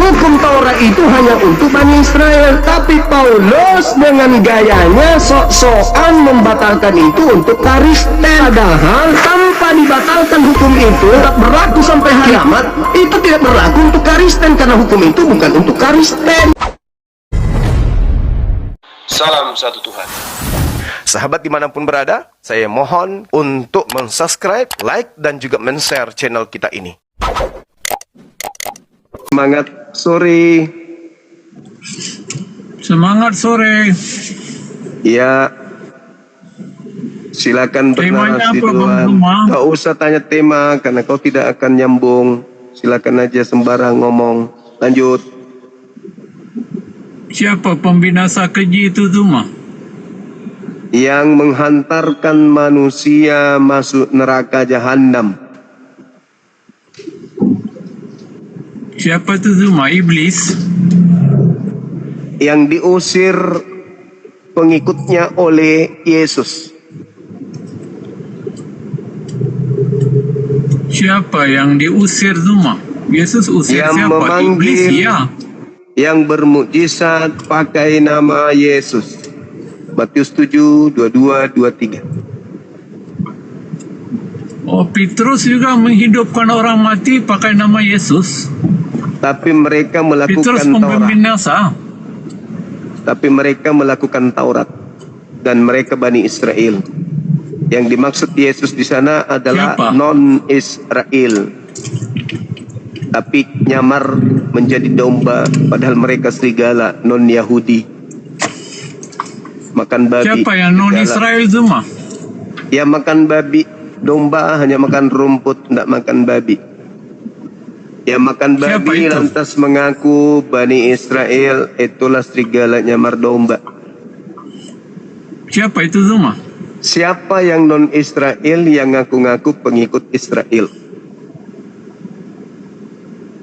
hukum Taurat itu hanya untuk Bani Israel, tapi Paulus dengan gayanya sok-sokan membatalkan itu untuk Kristen. Padahal tanpa dibatalkan hukum itu tetap berlaku sampai hari kiamat. Itu tidak berlaku untuk Kristen karena hukum itu bukan untuk Kristen. Salam satu Tuhan. Sahabat dimanapun berada, saya mohon untuk mensubscribe, like, dan juga men-share channel kita ini. Semangat sore. Semangat sore. Ya, silakan bernarasi duluan. Gak usah tanya tema karena kau tidak akan nyambung. Silakan aja sembarang ngomong. Lanjut. Siapa pembinasa keji itu Zuma? Yang menghantarkan manusia masuk neraka jahanam. Siapa itu Zuma? Iblis. Yang diusir pengikutnya oleh Yesus. Siapa yang diusir Zuma? Yesus usir Yang siapa? memanggil, Iblis ya. yang bermukjizat pakai nama Yesus. Matius 7, 22, 23. Oh, Petrus juga menghidupkan orang mati pakai nama Yesus. Tapi mereka Petrus melakukan Taurat. pembinasa. Tapi mereka melakukan Taurat. Dan mereka Bani Israel. Yang dimaksud Yesus di sana adalah Siapa? non-Israel. Tapi nyamar menjadi domba, padahal mereka serigala, non-Yahudi. Makan babi. Siapa yang non-Israel Zuma? Ya makan babi. Domba hanya makan rumput, tidak makan babi. Ya makan Siapa babi itu? lantas mengaku Bani Israel, itulah serigala nyamar domba. Siapa itu Zuma? Siapa yang non-Israel yang ngaku-ngaku pengikut Israel?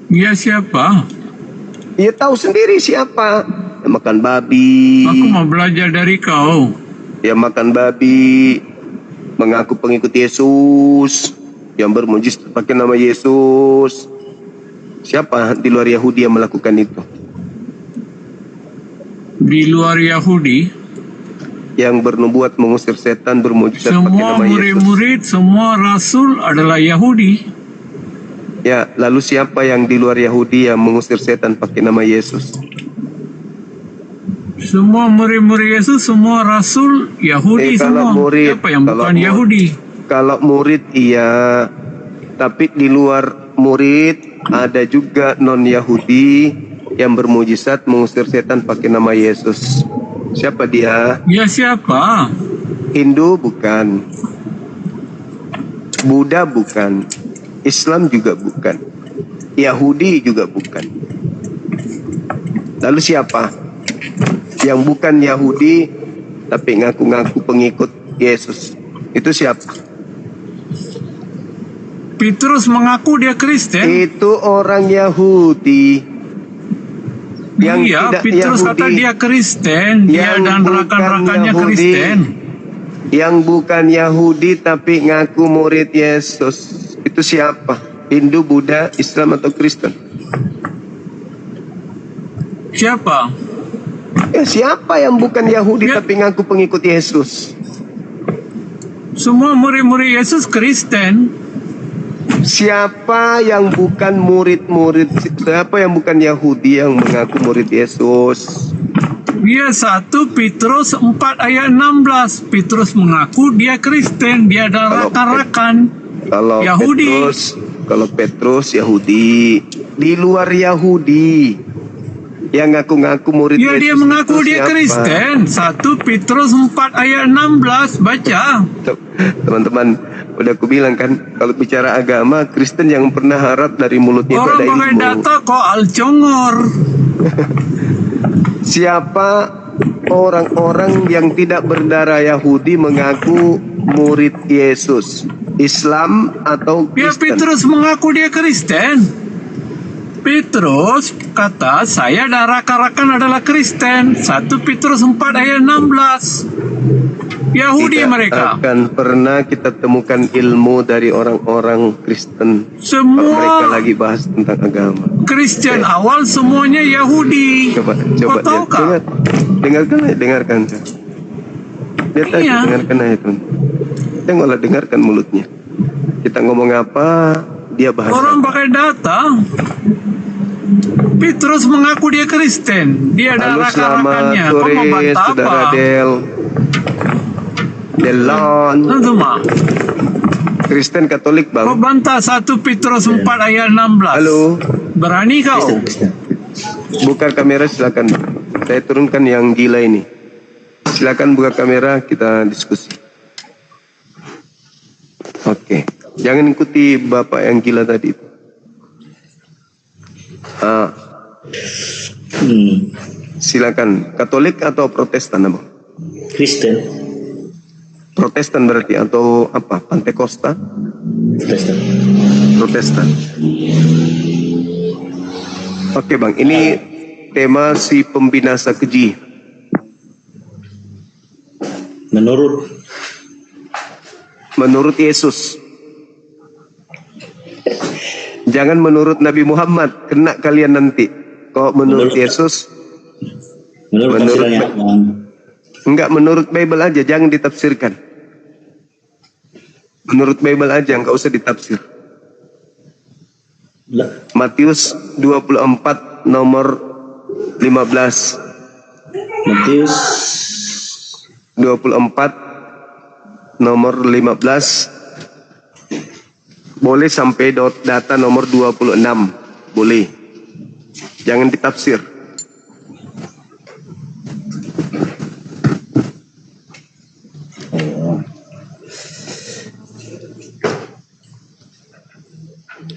Dia siapa? Ya tahu sendiri siapa. Yang makan babi. Aku mau belajar dari kau. Yang makan babi, mengaku pengikut Yesus, yang bermujizat pakai nama Yesus. Siapa di luar Yahudi yang melakukan itu? Di luar Yahudi, Yang bernubuat mengusir setan, bermujizat pakai semua nama Yesus. murid-murid, semua rasul adalah Yahudi. Ya, lalu siapa yang di luar Yahudi yang mengusir setan pakai nama Yesus? Semua murid-murid Yesus, semua rasul Yahudi Kalau semua. murid, Siapa yang kalau bukan murid. Yahudi? Kalau murid iya, tapi di luar murid ada juga non-Yahudi yang bermujizat mengusir setan pakai nama Yesus. Siapa dia? Ya siapa? Hindu bukan, Buddha bukan, Islam juga bukan, Yahudi juga bukan. Lalu siapa yang bukan Yahudi tapi ngaku-ngaku pengikut Yesus? Itu siapa? Petrus mengaku dia Kristen. Itu orang Yahudi. Yang Iya, tidak Petrus kata Yahudi, dia Kristen. Dia yang dan bukan rekan-rekannya Yahudi. Kristen. Yang bukan Yahudi tapi ngaku murid Yesus. Itu siapa? Hindu, Buddha, Islam atau Kristen? Siapa? Ya siapa yang bukan Yahudi Ya. tapi ngaku pengikut Yesus? Semua murid-murid Yesus Kristen. Siapa yang bukan murid-murid? Siapa yang bukan Yahudi yang mengaku murid Yesus? Dia 1 Petrus 4 ayat 16. Petrus mengaku dia Kristen. Dia adalah Kalau rekan-rekan Kalau Yahudi. Petrus Yahudi. Di luar Yahudi yang ngaku-ngaku murid Ya, Yesus dia mengaku itu dia siapa? Kristen. 1 Petrus 4 ayat 16. Baca. Teman-teman, udah aku bilang kan, kalau bicara agama, Kristen yang pernah harap dari mulutnya itu Orang ada pakai ilmu. data kok alcongor. Siapa orang-orang yang tidak berdarah Yahudi mengaku murid Yesus? Islam atau Ya, Kristen? Petrus mengaku dia Kristen. Petrus kata saya dan rakan-rakan adalah Kristen. 1 Petrus 4 ayat 16. Yahudi Tidak mereka. akan pernah kita temukan ilmu dari orang-orang Kristen kalau mereka Semua lagi bahas tentang agama. Kristen awal semuanya Yahudi. Coba Kau tahu kah? dengarkan. Lihat aja, Iya. dengarkan aja tuh. Tengoklah, dengarkan mulutnya. Kita ngomong apa, dia bahas. Orang pakai data. Petrus mengaku dia Kristen. Dia ada Halo, selamat rakan-rakannya. Kau sore, mau bantah saudara apa? Delon. Tentu mah. Kristen Katolik, Kau Bang. bantah 1 Petrus 4 ayat 16. Halo. Berani kau? Buka kamera silakan. Saya turunkan yang gila ini. Silakan buka kamera, kita diskusi. Oke. Jangan ikuti Bapak yang gila tadi. Silakan. Katolik atau Protestan, Abang? Kristen. Protestan berarti atau apa? Pantekosta? Kristen. Protestan. Oke, Bang. Ini tema si pembinasa keji. Menurut Yesus. Jangan menurut Nabi Muhammad, kena kalian nanti. Kok menurut Yesus? Menurut tafsirannya, Bang. Enggak, menurut Bible aja, jangan ditafsirkan. Menurut Bible aja, enggak usah ditafsir. Matius 24 nomor 15. Matius 24 nomor 15. Boleh sampai data nomor 26. Boleh. Jangan ditafsir.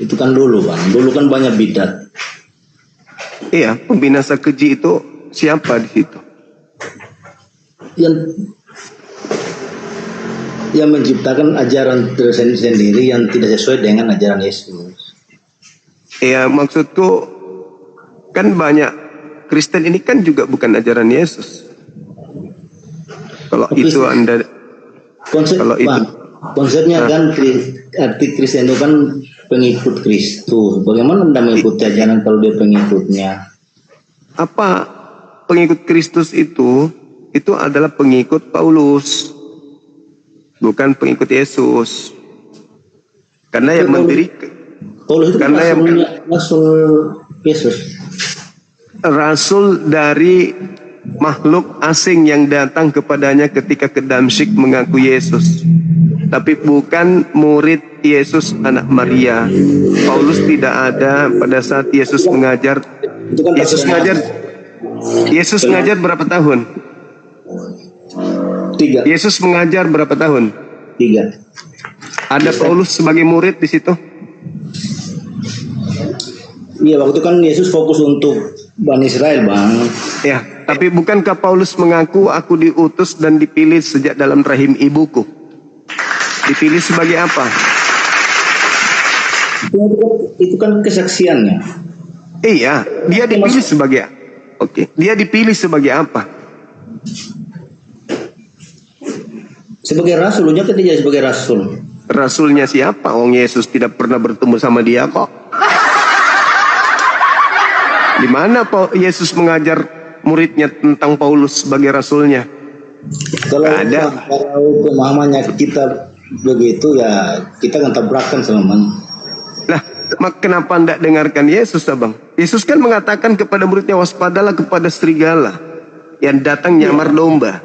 itu kan dulu, Bang. Dulu kan banyak bidat. Iya, pembinasa keji itu siapa di situ? Yang menciptakan ajaran tersendiri yang tidak sesuai dengan ajaran Yesus. Iya, maksudku kan banyak Kristen ini kan juga bukan ajaran Yesus. Kalau Tapi itu Anda kalau itu konsepnya kan arti Kristen itu kan pengikut Kristus. Bagaimana Anda mengikuti ajaran kalau dia pengikutnya? apa pengikut Kristus itu adalah pengikut Paulus, bukan pengikut Yesus. Karena yang mendirikan Paulus itu karena yang rasul Yesus. Rasul dari makhluk asing yang datang kepadanya ketika ke Damsyik mengaku Yesus, tapi bukan murid Yesus anak Maria. Paulus tidak ada pada saat Yesus mengajar. Yesus ngajar berapa tahun? 3. Yesus mengajar berapa tahun? 3. Ada Paulus sebagai murid di situ? Iya, waktu itu kan Yesus fokus untuk Bani Israel, Bang. Ya, tapi bukankah Paulus mengaku aku diutus dan dipilih sejak dalam rahim ibuku? Dipilih sebagai apa? Itu kan kesaksiannya. Iya, dia dipilih sebagai dia dipilih sebagai apa? Sebagai rasul, dia tidak sebagai rasul. Rasulnya siapa? Wong Yesus tidak pernah bertemu sama dia kok. Di mana Yesus mengajar muridnya tentang Paulus sebagai rasulnya? Kalau ada. Kalau pemahamannya kita begitu ya kita akan tabrakan sama. Lah, kenapa tidak dengarkan Yesus, Abang? Yesus kan mengatakan kepada muridnya, waspadalah kepada serigala yang datang nyamar domba.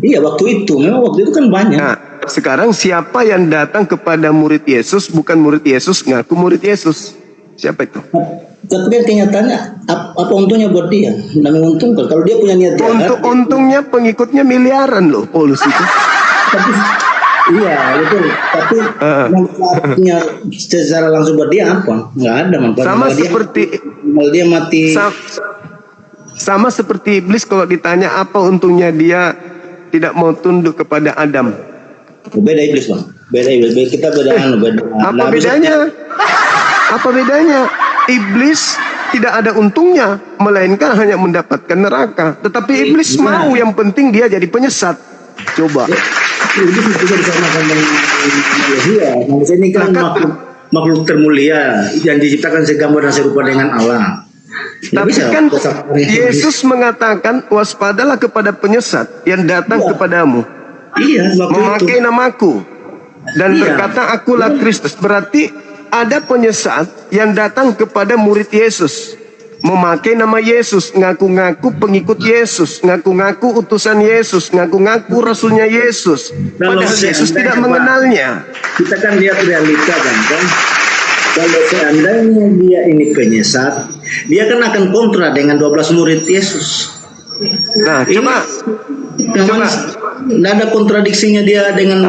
Iya, waktu itu kan banyak. Nah, sekarang siapa yang datang kepada murid Yesus bukan murid Yesus, ngaku murid Yesus? Siapa itu? Tapi kan kenyataannya apa untungnya buat dia? Tidak menguntungkan. Kalau dia punya niat jahat. Untungnya pengikutnya miliaran loh, Paulus itu. Iya, betul. Tapi manfaatnya secara langsung buat dia apa? Nggak ada manfaat. Sama seperti dia mati. Sama seperti iblis kalau ditanya apa untungnya dia tidak mau tunduk kepada Adam. Beda iblis, Bang. Beda iblis. Kita beda. Apa bedanya? Apa bedanya? Iblis tidak ada untungnya, melainkan hanya mendapatkan neraka. Tetapi iblis mau, yang penting dia jadi penyesat. Coba. Iblis juga disamakan dengan manusia. Manusia ini kan makhluk termulia yang diciptakan segambar dan serupa dengan Allah. Nggak Tapi bisa kan tetap- Yesus mengatakan waspadalah kepada penyesat yang datang Iya. kepadamu Iya, waktu memakai itu. namaku dan Iya. berkata akulah Kristus. Berarti ada penyesat yang datang kepada murid Yesus memakai nama Yesus, ngaku-ngaku pengikut Yesus, ngaku-ngaku utusan Yesus, ngaku-ngaku rasulnya Yesus, Kalau padahal Yesus seandainya, tidak Pak, mengenalnya. Kita kan lihat realita kan. Kalau seandainya dia ini penyesat, dia kan akan kontra dengan 12 murid Yesus. Nah, coba Memang nggak ada kontradiksinya dia dengan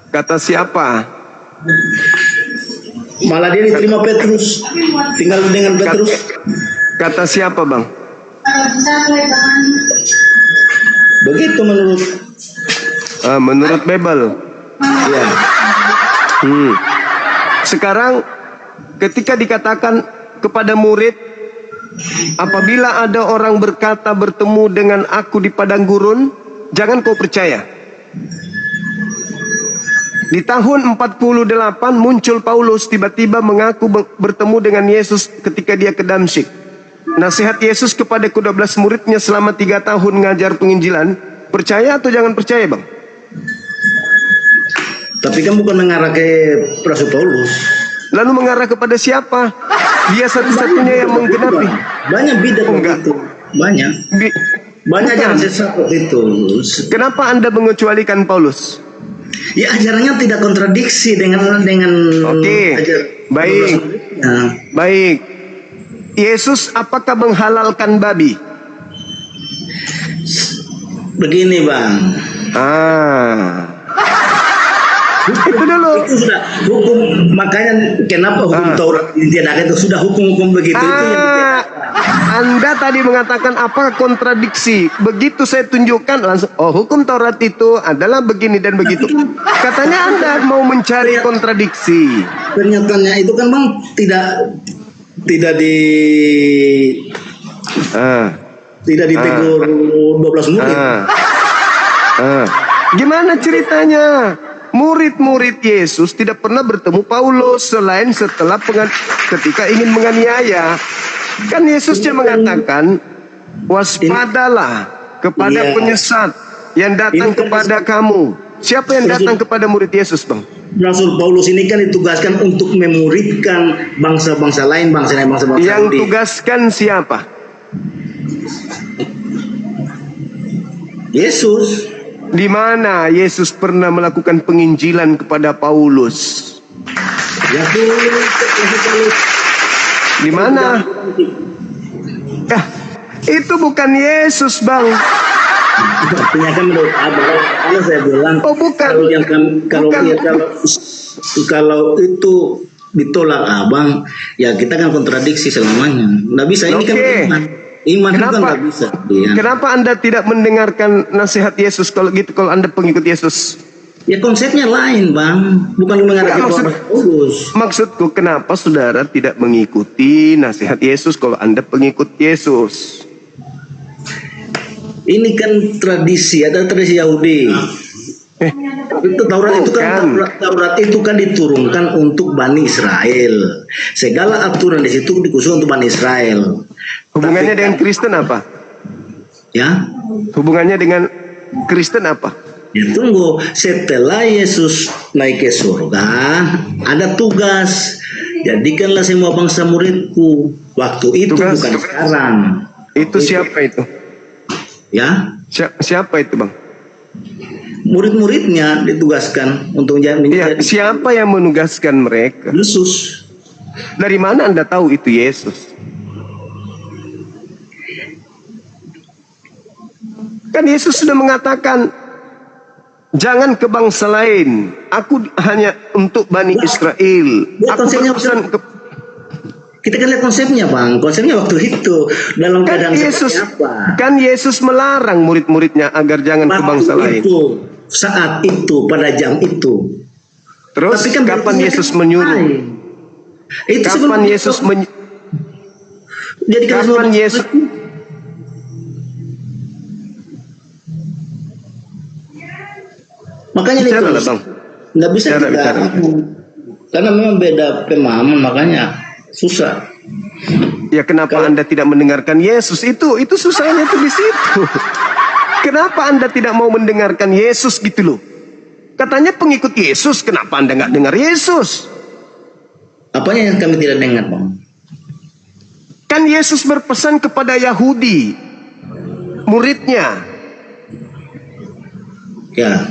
kata siapa? malah dia diterima Petrus, tinggal dengan Petrus. Kata siapa, Bang? Begitu menurut Menurut Bebel. ya. Sekarang ketika dikatakan kepada murid, apabila ada orang berkata bertemu dengan aku di padang gurun, jangan kau percaya. Di tahun 48 muncul Paulus tiba-tiba mengaku bertemu dengan Yesus ketika dia ke Damsyik. Nasihat Yesus kepada ke-12 muridnya selama 3 tahun ngajar penginjilan, percaya atau jangan percaya, Bang? Tapi kan bukan mengarah ke Rasul Paulus. Lalu mengarah kepada siapa? Dia satu-satunya yang menggenapi. Banyak bidat Enggak. begitu. Banyak Bukan. yang sesat itu. Kenapa Anda mengecualikan Paulus? Ya ajarannya tidak kontradiksi dengan Oke, baik. Nah, Baik. Yesus apakah menghalalkan babi? begini Bang. Itu dulu. Itu sudah hukum, makanya kenapa hukum Taurat ditiadakan itu sudah hukum-hukum begitu itu yang ditiadakan. Anda tadi mengatakan apa kontradiksi? Begitu saya tunjukkan langsung, oh hukum Taurat itu adalah begini dan begitu. Katanya Anda mau mencari kontradiksi. Pernyataannya itu kan Bang tidak ditegur 12 murid. Gimana ceritanya? Murid-murid Yesus tidak pernah bertemu Paulus selain setelah ketika ingin menganiaya. Kan Yesusnya mengatakan, waspadalah kepada penyesat yang datang kepada kamu. Siapa yang datang kepada murid Yesus, Bang? Rasul Paulus ini kan ditugaskan untuk memuridkan bangsa-bangsa lain, bangsa-bangsa Yang lain. tugaskan siapa? Yesus. Di mana Yesus pernah melakukan penginjilan kepada Paulus? Ya, Paulus. Di mana? Itu bukan Yesus, Bang. Artinya kan menurut Abang, saya bilang, Oh, bukan. Kalau itu ditolak Abang, ya kita kan kontradiksi selamanya. Nggak bisa, ini kan iman itu kan nggak bisa. Ya. Kenapa Anda tidak mendengarkan nasihat Yesus kalau gitu, kalau Anda pengikut Yesus? Ya konsepnya lain Bang, bukan mengarah ke Paulus. Maksudku, kenapa saudara tidak mengikuti nasihat Yesus kalau Anda pengikut Yesus? Ini kan tradisi, ada tradisi Yahudi. Itu Taurat itu kan Taurat itu kan diturunkan untuk Bani Israel. Segala aturan di situ dikhusus untuk Bani Israel. Hubungannya dengan Kristen apa? Ya. Hubungannya dengan Kristen apa? Ya tunggu, setelah Yesus naik ke surga, ada tugas. Jadikanlah semua bangsa muridku. Waktu itu Tugas. bukan sekarang. Itu siapa itu? Ya. Siapa itu, Bang? Murid-muridnya ditugaskan untuk Ya, menjadi siapa yang menugaskan mereka? Yesus. Dari mana Anda tahu itu Yesus? Kan Yesus sudah mengatakan, jangan ke bangsa lain. Aku hanya untuk Bani Israel. Ya, Aku konsepnya berurusan ke... Kita kan lihat konsepnya Bang. Konsepnya waktu itu dalam Kan keadaan Yesus, seperti apa? kan Yesus melarang murid-muridnya agar jangan ke bangsa lain. Itu, saat itu, pada jam itu. Terus Tapi kan kapan berarti Yesus kan menyuruh? lain. Itu Kapan sebelum Yesus jadi kapan Yesus? Makanya Bicara itu lah, Bang. nggak bisa Bicara, kita bicara. Karena memang beda pemahaman, makanya susah. Ya kenapa Anda tidak mendengarkan Yesus? Itu susahnya tuh di situ. Kenapa Anda tidak mau mendengarkan Yesus gitu loh? Katanya pengikut Yesus, kenapa Anda nggak dengar Yesus? Apanya yang kami tidak dengar, Bang? Kan Yesus berpesan kepada Yahudi, muridnya, Ya.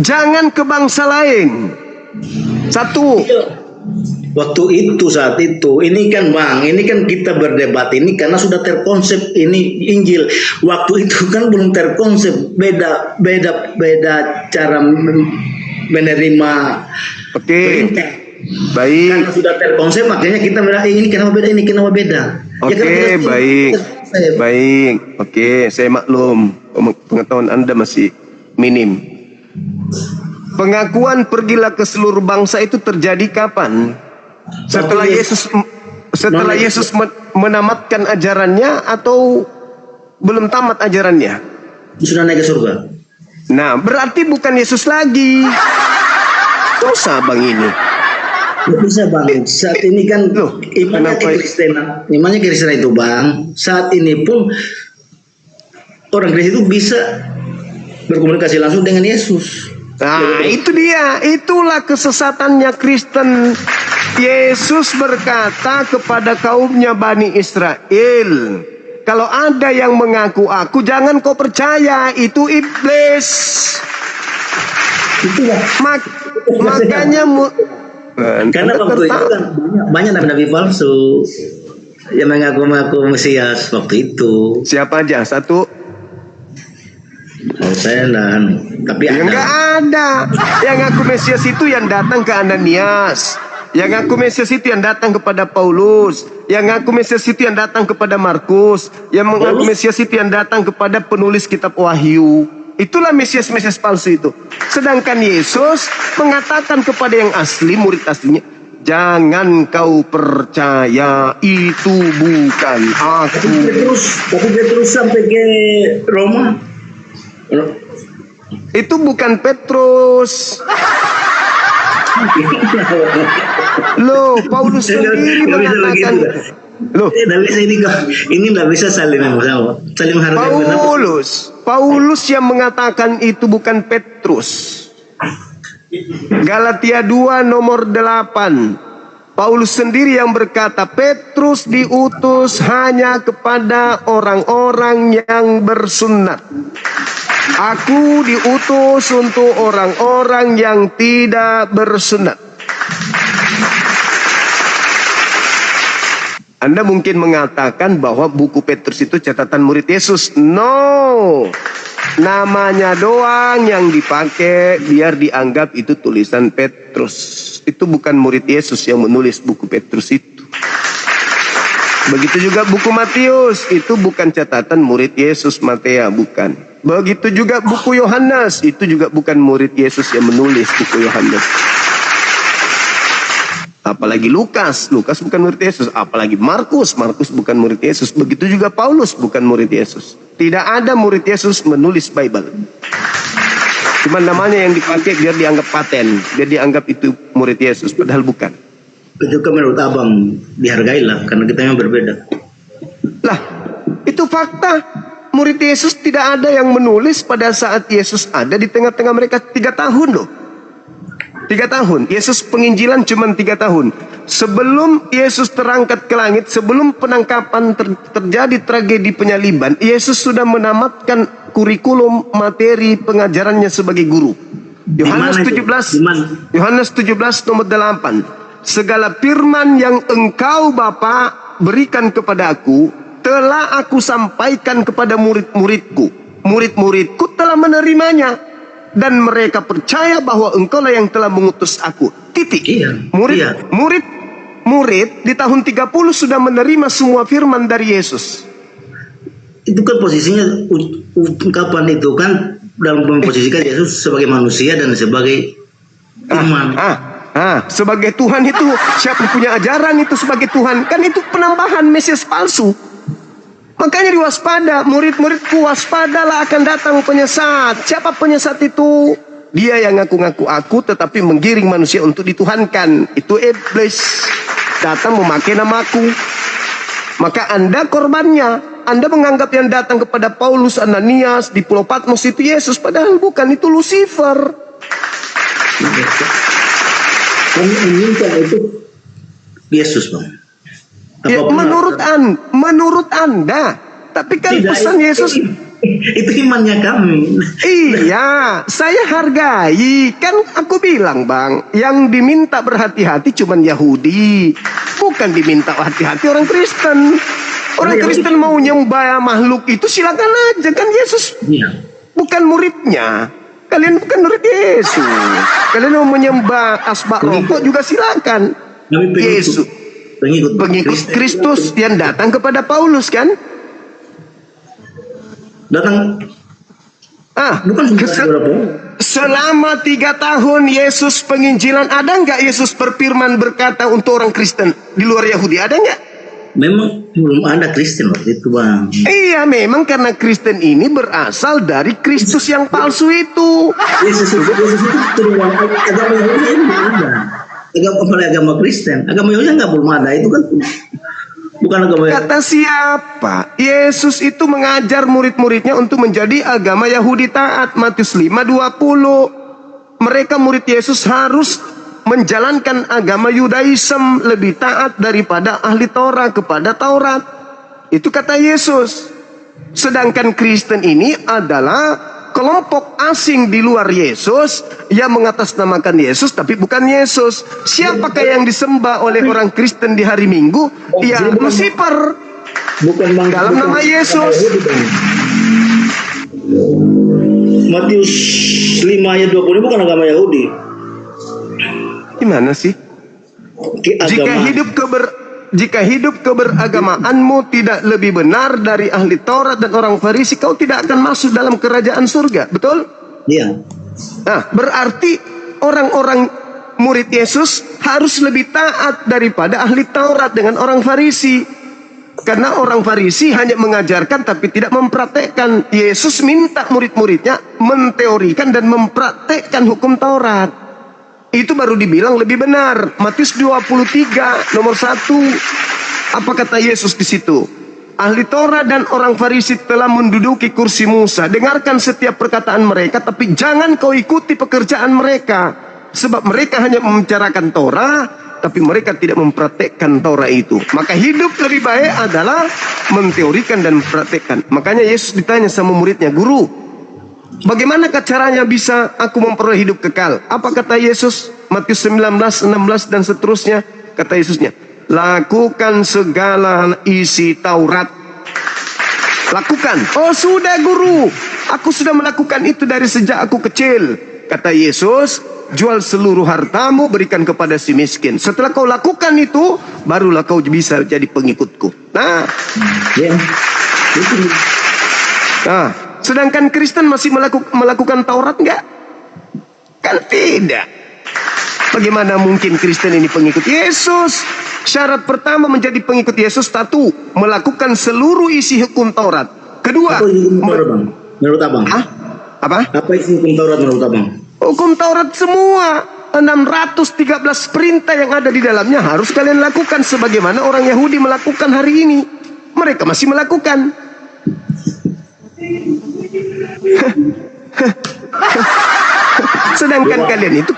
jangan ke bangsa lain. Satu. Waktu itu, saat itu, ini kan Bang, ini kan kita berdebat ini karena sudah terkonsep ini Injil. Waktu itu kan belum terkonsep, beda cara menerima Oke. perintah. Baik. Karena sudah terkonsep, makanya kita bilang ini kenapa beda, ini kenapa beda. Oke, karena kita baik. terkonsep. Baik. Oke, saya maklum. Pengetahuan Anda masih minim. Pengakuan pergilah ke seluruh bangsa itu terjadi kapan? Setelah Yesus menamatkan ajarannya atau belum tamat ajarannya? Sudah naik ke surga. Nah, berarti bukan Yesus lagi. Susah Bang ini. Nggak bisa Bang, saat ini kan Loh, imannya kenapa? imannya Kristen itu Bang, saat ini pun orang Kristen itu bisa berkomunikasi langsung dengan Yesus. Nah, itu dia. Itulah kesesatannya Kristen. Yesus berkata kepada kaumnya Bani Israel, kalau ada yang mengaku aku, jangan kau percaya, itu iblis. Itulah. Makanya Karena waktu itu kan banyak nabi-nabi palsu yang mengaku-ngaku Mesias waktu itu. siapa aja? Satu. Oh, saya dan tapi Ya, enggak ada. Yang ngaku Mesias itu yang datang ke Ananias. Yang ngaku Mesias itu yang datang kepada Paulus. Yang ngaku Mesias itu yang datang kepada Markus. Yang mengaku Mesias itu yang datang kepada penulis kitab Wahyu. Itulah Mesias-Mesias palsu itu. Sedangkan Yesus mengatakan kepada yang asli, murid aslinya, jangan kau percaya, itu bukan aku. Tapi Petrus sampai ke Roma. Itu bukan Petrus. Loh, Paulus sendiri mengatakan. Loh, Tidak bisa ini nggak bisa saling menghargai. Paulus yang mengatakan itu bukan Petrus. Galatia 2 nomor 8. Paulus sendiri yang berkata, Petrus diutus hanya kepada orang-orang yang bersunat. Aku diutus untuk orang-orang yang tidak bersunat. Anda mungkin mengatakan bahwa buku Petrus itu catatan murid Yesus. No. Namanya doang yang dipakai biar dianggap itu tulisan Petrus. Itu bukan murid Yesus yang menulis buku Petrus itu. Begitu juga buku Matius, itu bukan catatan murid Yesus, Matea, bukan. Begitu juga buku Yohanes, itu juga bukan murid Yesus yang menulis buku Yohanes. Apalagi Lukas bukan murid Yesus. Apalagi Markus bukan murid Yesus. Begitu juga Paulus bukan murid Yesus. Tidak ada murid Yesus menulis Bible. Cuma namanya yang dipakai biar dianggap paten, biar dianggap itu murid Yesus, padahal bukan. Itu kan menurut abang dihargailah karena kita yang berbeda. Lah, itu fakta. Murid Yesus tidak ada yang menulis pada saat Yesus ada di tengah-tengah mereka 3 tahun loh. 3 tahun. Yesus penginjilan cuma 3 tahun. Sebelum Yesus terangkat ke langit, sebelum penangkapan terjadi tragedi penyaliban, Yesus sudah menamatkan kurikulum materi pengajarannya sebagai guru. Yohanes 17 nomor 8. Segala firman yang engkau Bapa berikan kepadaku telah aku sampaikan kepada murid-muridku. Murid-muridku telah menerimanya. Dan mereka percaya bahwa engkaulah yang telah mengutus aku. Titik. Iya. Murid di tahun 30 sudah menerima semua firman dari Yesus. Itu kan posisinya ungkapan itu kan dalam memposisikan Yesus sebagai manusia dan sebagai iman. Sebagai Tuhan itu, siapa punya ajaran itu sebagai Tuhan? Kan itu penambahan Mesias palsu. Makanya diwaspada, murid-muridku waspadalah akan datang penyesat. Siapa penyesat itu? Dia yang ngaku-ngaku aku tetapi menggiring manusia untuk dituhankan. Itu iblis datang memakai namaku. Maka Anda korbannya. Anda menganggap yang datang kepada Paulus, Ananias di Pulau Patmos itu Yesus, padahal bukan, itu Lucifer. Kami inginkan itu Yesus, Bang. Ya, menurut Anda, tapi kan Tidak, pesan Yesus itu imannya kami. iya, saya hargai. Kan aku bilang, Bang, yang diminta berhati-hati cuman Yahudi, bukan diminta hati-hati orang Kristen. Orang Kristen mau nyembah makhluk itu silakan aja, kan Yesus Iya. bukan muridnya. Kalian bukan murid Yesus. Kalian mau menyembah asbak rokok juga silakan. Kami Yesus pengikut Kristus yang datang kepada Paulus kan? Datang bukan berapa? Selama 3 tahun Yesus penginjilan, ada nggak Yesus berfirman berkata untuk orang Kristen di luar Yahudi, ada nggak? Memang belum ada Kristen waktu itu, Bang. Iya, memang karena Kristen ini berasal dari Kristus yang palsu itu. Yesus itu turunan agama Yahudi ini belum ada. Agama Kristen, agama Yahudi nggak belum ada, itu kan bukan agama Yahudi. Kata siapa? Yesus itu mengajar murid-muridnya untuk menjadi agama Yahudi taat. Matius 5:20. Mereka murid Yesus harus menjalankan agama Yudaism, lebih taat daripada ahli Taurat kepada Taurat. Itu kata Yesus. Sedangkan Kristen ini adalah kelompok asing di luar Yesus yang mengatasnamakan Yesus tapi bukan Yesus. Siapakah yang disembah oleh orang Kristen di hari Minggu? Ya Lucifer. Bukan, Bang, Dalam nama Yesus. Matius 5 ayat 20 bukan agama Yahudi. Gimana sih? Jika hidup keberagamaanmu tidak lebih benar dari ahli Taurat dan orang Farisi, kau tidak akan masuk dalam kerajaan surga, betul? Iya. Nah, berarti orang-orang murid Yesus harus lebih taat daripada ahli Taurat dengan orang Farisi. Karena orang Farisi hanya mengajarkan tapi tidak mempraktekkan. Yesus minta murid-muridnya menteorikan dan mempraktekkan hukum Taurat. Itu baru dibilang lebih benar. Matius 23 nomor 1. Apa kata Yesus di situ? Ahli Taurat dan orang Farisi telah menduduki kursi Musa. Dengarkan setiap perkataan mereka, tapi jangan kau ikuti pekerjaan mereka. Sebab mereka hanya membicarakan Taurat, tapi mereka tidak mempraktekkan Taurat itu. Maka hidup lebih baik adalah menteorikan dan mempraktekkan. Makanya Yesus ditanya sama muridnya, Guru, bagaimana caranya bisa aku memperoleh hidup kekal? Apa kata Yesus? Matius 19:16 dan seterusnya. Kata Yesusnya, lakukan segala isi Taurat. Lakukan. Oh sudah Guru, aku sudah melakukan itu dari sejak aku kecil. Kata Yesus, jual seluruh hartamu, berikan kepada si miskin. Setelah kau lakukan itu, barulah kau bisa jadi pengikutku. Nah, sedangkan Kristen masih melakukan Taurat enggak? Kan tidak. Bagaimana mungkin Kristen ini pengikut Yesus? Syarat pertama menjadi pengikut Yesus, satu, melakukan seluruh isi hukum Taurat. Kedua, apa isi hukum Taurat, Bang? Menurut Abang? Apa isi hukum Taurat menurut Abang? Hukum Taurat semua 613 perintah yang ada di dalamnya harus kalian lakukan sebagaimana orang Yahudi melakukan hari ini. Mereka masih melakukan. Sedangkan kalian itu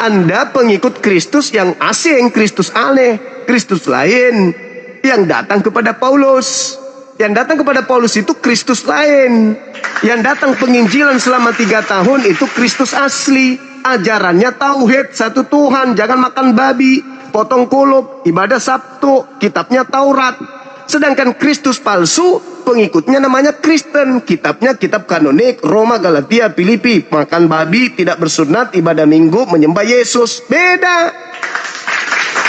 Anda pengikut Kristus yang asing, Kristus aneh, Kristus lain yang datang kepada Paulus. Yang datang kepada Paulus itu Kristus lain. Yang datang penginjilan selama 3 tahun itu Kristus asli. Ajarannya tauhid, satu Tuhan, jangan makan babi, potong kulub, ibadah Sabtu, kitabnya Taurat. Sedangkan Kristus palsu, pengikutnya namanya Kristen. Kitabnya kitab kanonik, Roma, Galatia, Filipi. Makan babi, tidak bersunat, ibadah Minggu, menyembah Yesus. Beda.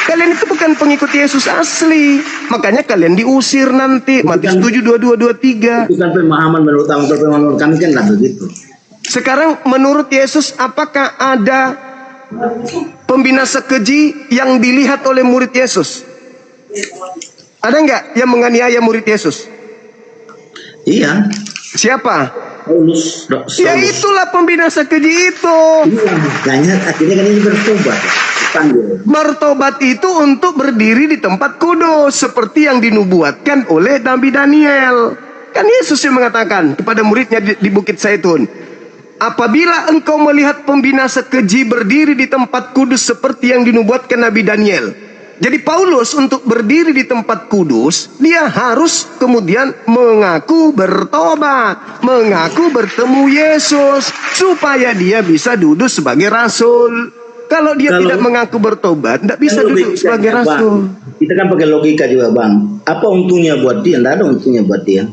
Kalian itu bukan pengikut Yesus asli. Makanya kalian diusir nanti. Matius 7, 22, 23. Bukan pemahaman menurut kami kan nggak begitu. Sekarang menurut Yesus, apakah ada pembinasa keji yang dilihat oleh murid Yesus? Ada nggak yang menganiaya murid Yesus? Iya. Siapa? Paulus. Ya itulah pembinasa keji itu. Makanya akhirnya kan ini bertobat. Dipanggil. Bertobat itu untuk berdiri di tempat kudus seperti yang dinubuatkan oleh Nabi Daniel. Kan Yesus yang mengatakan kepada muridnya di Bukit Zaitun, apabila engkau melihat pembinasa keji berdiri di tempat kudus seperti yang dinubuatkan Nabi Daniel. Jadi Paulus untuk berdiri di tempat kudus, dia harus kemudian mengaku bertobat, mengaku bertemu Yesus, supaya dia bisa duduk sebagai rasul. Kalau dia tidak mengaku bertobat, tidak bisa duduk sebagai rasul. Bang, kita kan pakai logika juga, Bang. Apa untungnya buat dia? Tidak ada untungnya buat dia.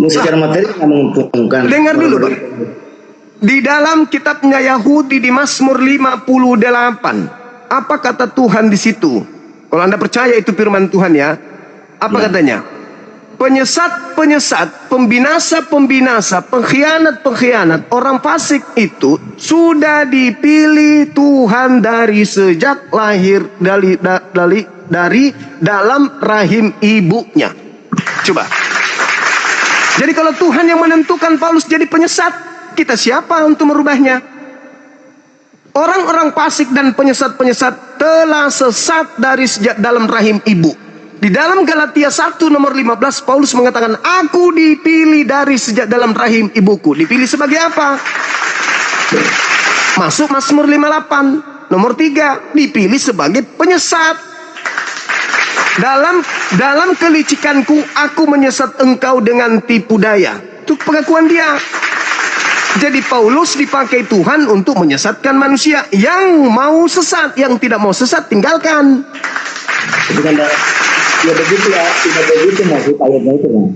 Secara materi nggak menguntungkan. Dengar dulu, Bang. Di dalam kitabnya Yahudi di Mazmur 58, apa kata Tuhan di situ? Kalau Anda percaya itu firman Tuhan ya, apa katanya? Penyesat-penyesat, pembinasa-pembinasa, pengkhianat-pengkhianat, orang fasik itu sudah dipilih Tuhan dari sejak lahir dari dalam rahim ibunya. Coba. Jadi kalau Tuhan yang menentukan Paulus jadi penyesat, kita siapa untuk merubahnya? Orang-orang fasik dan penyesat-penyesat telah sesat dari sejak dalam rahim ibu. Di dalam Galatia 1 nomor 15 Paulus mengatakan, aku dipilih dari sejak dalam rahim ibuku. Dipilih sebagai apa? Masuk Mazmur 58 nomor 3, dipilih sebagai penyesat. Dalam kelicikanku aku menyesat engkau dengan tipu daya. Itu pengakuan dia. Jadi Paulus dipakai Tuhan untuk menyesatkan manusia yang mau sesat, yang tidak mau sesat tinggalkan. Itu kan ya begitu ya, tidak begitu maksud ayatnya itu, Bang.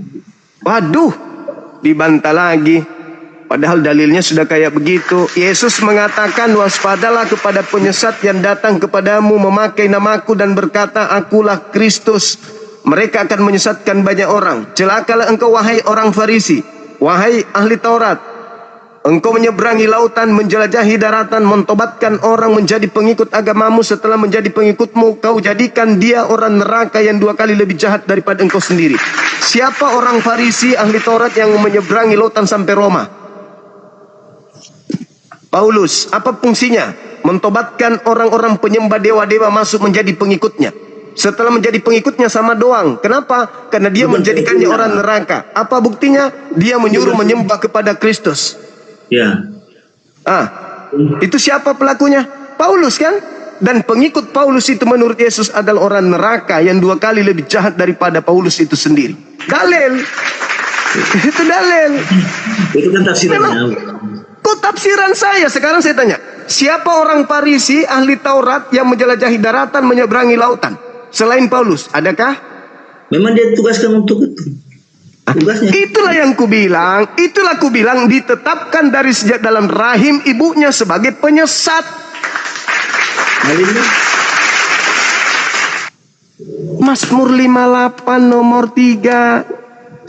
Waduh, dibantah lagi. Padahal dalilnya sudah kayak begitu. Yesus mengatakan, waspadalah kepada penyesat yang datang kepadamu memakai namaku dan berkata, akulah Kristus. Mereka akan menyesatkan banyak orang. Celakalah engkau wahai orang Farisi, wahai ahli Taurat. Engkau menyeberangi lautan, menjelajahi daratan, mentobatkan orang menjadi pengikut agamamu. Setelah menjadi pengikutmu, kau jadikan dia orang neraka yang 2 kali lebih jahat daripada engkau sendiri. Siapa orang Farisi, ahli Taurat yang menyeberangi lautan sampai Roma? Paulus. Apa fungsinya? Mentobatkan orang-orang penyembah dewa-dewa masuk menjadi pengikutnya. Setelah menjadi pengikutnya sama doang. Kenapa? Karena dia menjadikannya orang neraka. Apa buktinya? Dia menyuruh menyembah kepada Kristus. Ya. Itu siapa pelakunya? Paulus kan? Dan pengikut Paulus itu menurut Yesus adalah orang neraka yang 2 kali lebih jahat daripada Paulus itu sendiri. Dalil. Itu dalil. Itu kan tafsirannya. Kok tafsiran saya? Sekarang saya tanya, siapa orang Farisi ahli Taurat yang menjelajahi daratan, menyeberangi lautan selain Paulus? Adakah? Memang dia ditugaskan untuk itu. Tugasnya. Itulah yang kubilang, ditetapkan dari sejak dalam rahim ibunya sebagai penyesat. Mazmur 58 nomor 3.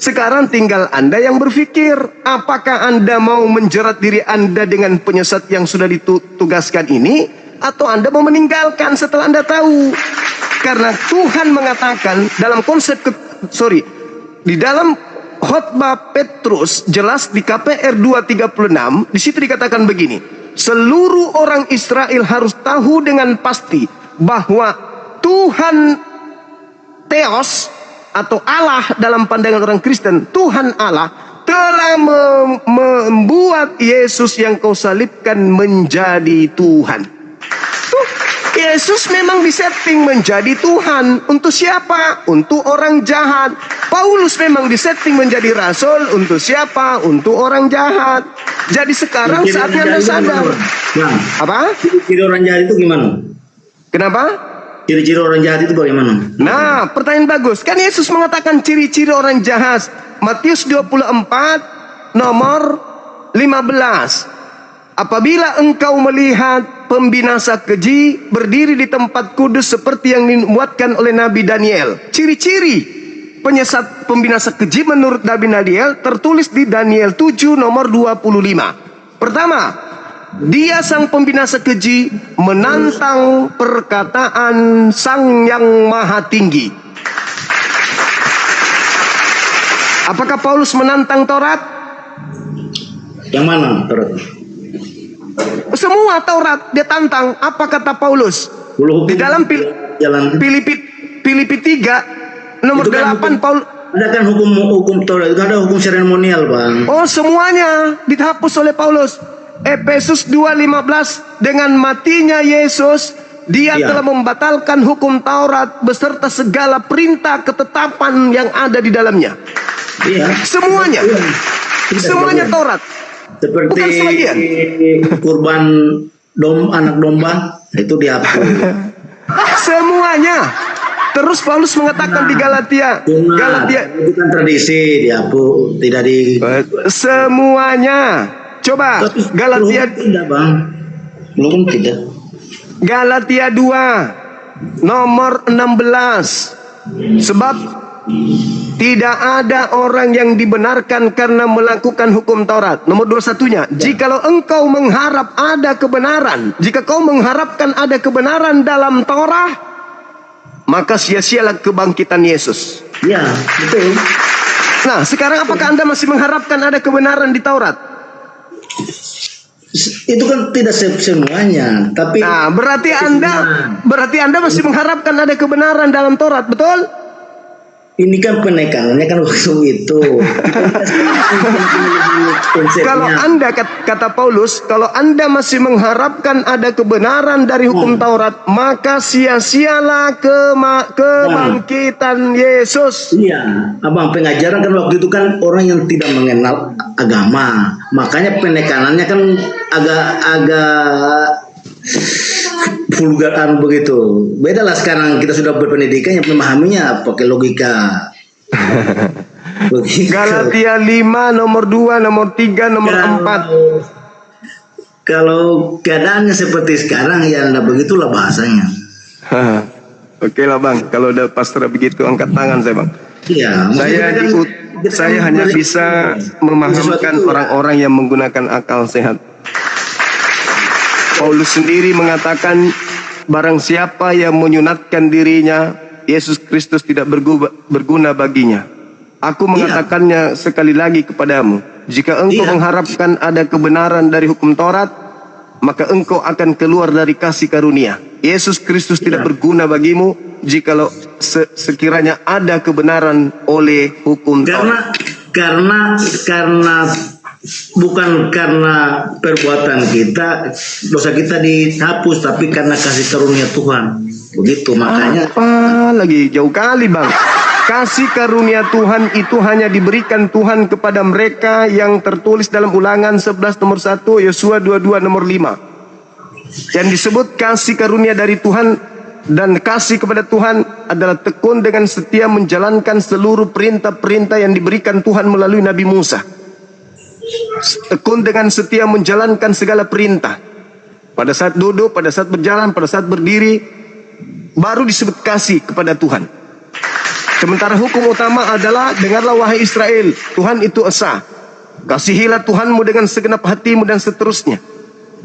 Sekarang tinggal Anda yang berpikir, apakah Anda mau menjerat diri Anda dengan penyesat yang sudah ditugaskan ini, atau Anda mau meninggalkan setelah Anda tahu? Karena Tuhan mengatakan dalam di dalam khotbah Petrus, jelas di KPR 2:36, di situ dikatakan begini, seluruh orang Israel harus tahu dengan pasti bahwa Tuhan Theos atau Allah dalam pandangan orang Kristen, Tuhan Allah telah membuat Yesus yang kau salibkan menjadi Tuhan. Yesus memang disetting menjadi Tuhan. Untuk siapa? Untuk orang jahat. Paulus memang disetting menjadi rasul. Untuk siapa? Untuk orang jahat. Jadi sekarang saatnya Anda sadar. Nah, apa? Ciri-ciri orang jahat itu gimana? Kenapa? Ciri-ciri orang jahat itu bagaimana? Nah, pertanyaan bagus. Kan Yesus mengatakan ciri-ciri orang jahat. Matius 24 nomor 15. Apabila engkau melihat pembinasa keji berdiri di tempat kudus seperti yang dibuatkan oleh Nabi Daniel. Ciri-ciri pembinasa keji menurut Nabi Daniel tertulis di Daniel 7 nomor 25. Pertama, dia sang pembinasa keji menantang perkataan Sang Yang Maha Tinggi. Apakah Paulus menantang Taurat? Yang mana Taurat? Semua Taurat dia tantang. Apa kata Paulus? Di dalam Filipi 3 nomor Itu kan 8 Paulus. Ada kan hukum Taurat, itu ada hukum seremonial, Bang. Oh, semuanya dihapus oleh Paulus. Efesus 2:15, dengan matinya Yesus, dia Iya. telah membatalkan hukum Taurat beserta segala perintah ketetapan yang ada di dalamnya. Iya. Semuanya. Tidak Semuanya sebagian. Taurat. Seperti Bukan sebagian. kurban anak domba itu dihapus. Semuanya. Terus Paulus mengatakan di Galatia, Sunat, itu kan tradisi dihapus, tidak di. semuanya. Coba Galatia Tidak, Bang. Belum tidak. Galatia 2 nomor 16. Sebab tidak ada orang yang dibenarkan karena melakukan hukum Taurat. Nomor 21-nya, jikalau engkau mengharap ada kebenaran, jika kau mengharapkan ada kebenaran dalam Taurat, maka sia-sialah kebangkitan Yesus. Ya, betul. Nah, sekarang apakah Anda masih mengharapkan ada kebenaran di Taurat? Itu kan tidak semuanya, tapi Nah, berarti Anda masih mengharapkan ada kebenaran dalam Taurat, betul? ini kan penekanannya kan waktu itu. Kalau Anda, kata Paulus, kalau Anda masih mengharapkan ada kebenaran dari hukum Taurat, maka sia-sialah kebangkitan Yesus. Iya, Abang, pengajaran kan waktu itu kan orang yang tidak mengenal agama, makanya penekanannya kan agak vulgar begitu. Beda lah sekarang kita sudah berpendidikan yang memahaminya pakai logika. Begitu. Galatia 5 nomor 2, nomor 3, nomor 4. Kalau keadaannya seperti sekarang ya enggak begitulah bahasanya. Oke lah Bang, kalau udah pastor begitu angkat tangan saya Bang. Iya, Saya hanya bisa memahamkan orang-orang yang menggunakan akal sehat. Paulus sendiri mengatakan, barang siapa yang menyunatkan dirinya, Yesus Kristus tidak berguna baginya. Aku mengatakannya sekali lagi kepadamu, jika engkau mengharapkan ada kebenaran dari hukum Taurat, maka engkau akan keluar dari kasih karunia. Yesus Kristus tidak berguna bagimu jikalau sekiranya ada kebenaran oleh hukum Taurat. Karena bukan karena perbuatan kita, dosa kita dihapus, tapi karena kasih karunia Tuhan. Begitu makanya. Apa lagi jauh kali Bang. Kasih karunia Tuhan itu hanya diberikan Tuhan kepada mereka yang tertulis dalam Ulangan 11 nomor 1, Yosua 22 nomor 5. Yang disebut kasih karunia dari Tuhan dan kasih kepada Tuhan adalah tekun dengan setia menjalankan seluruh perintah-perintah yang diberikan Tuhan melalui Nabi Musa. Tekun dengan setia menjalankan segala perintah. Pada saat duduk, pada saat berjalan, pada saat berdiri, baru disebut kasih kepada Tuhan. Sementara hukum utama adalah, dengarlah wahai Israel, Tuhan itu esa. Kasihilah Tuhanmu dengan segenap hatimu dan seterusnya.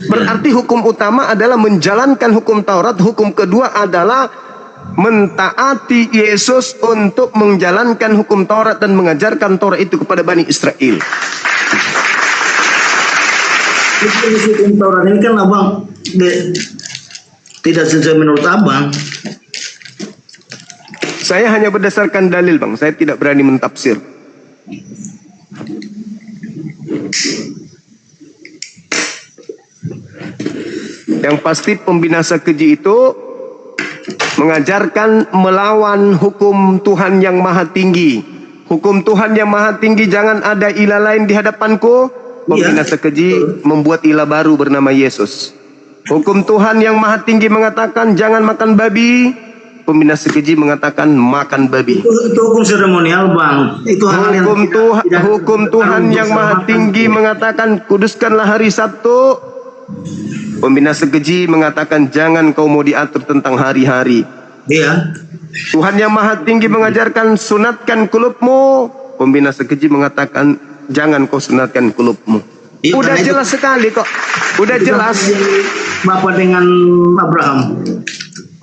Berarti hukum utama adalah menjalankan hukum Taurat. Hukum kedua adalah mentaati Yesus untuk menjalankan hukum Taurat dan mengajarkan Taurat itu kepada Bani Israel. Hukum Taurat ini kan Abang tidak sesuai menurut Abang. Saya hanya berdasarkan dalil Bang, saya tidak berani mentafsir. Yang pasti pembinasa keji itu mengajarkan melawan hukum Tuhan yang maha tinggi. Hukum Tuhan yang maha tinggi, jangan ada ilah lain di hadapanku. Pembinasa keji membuat ilah baru bernama Yesus. Hukum Tuhan yang maha tinggi mengatakan jangan makan babi. Pembinasa keji mengatakan makan babi. Itu hukum seremonial Bang. Itu hal yang Hukum Tuhan yang maha tinggi mengatakan kuduskanlah hari Sabtu. Pembinasa keji mengatakan jangan kau mau diatur tentang hari-hari. Iya. Tuhan yang maha tinggi mengajarkan sunatkan kulupmu. Pembinasa keji mengatakan jangan kau sunatkan kulupmu. Iya, Udah jelas sekali kok. Udah jelas. Bapak dengan Abraham.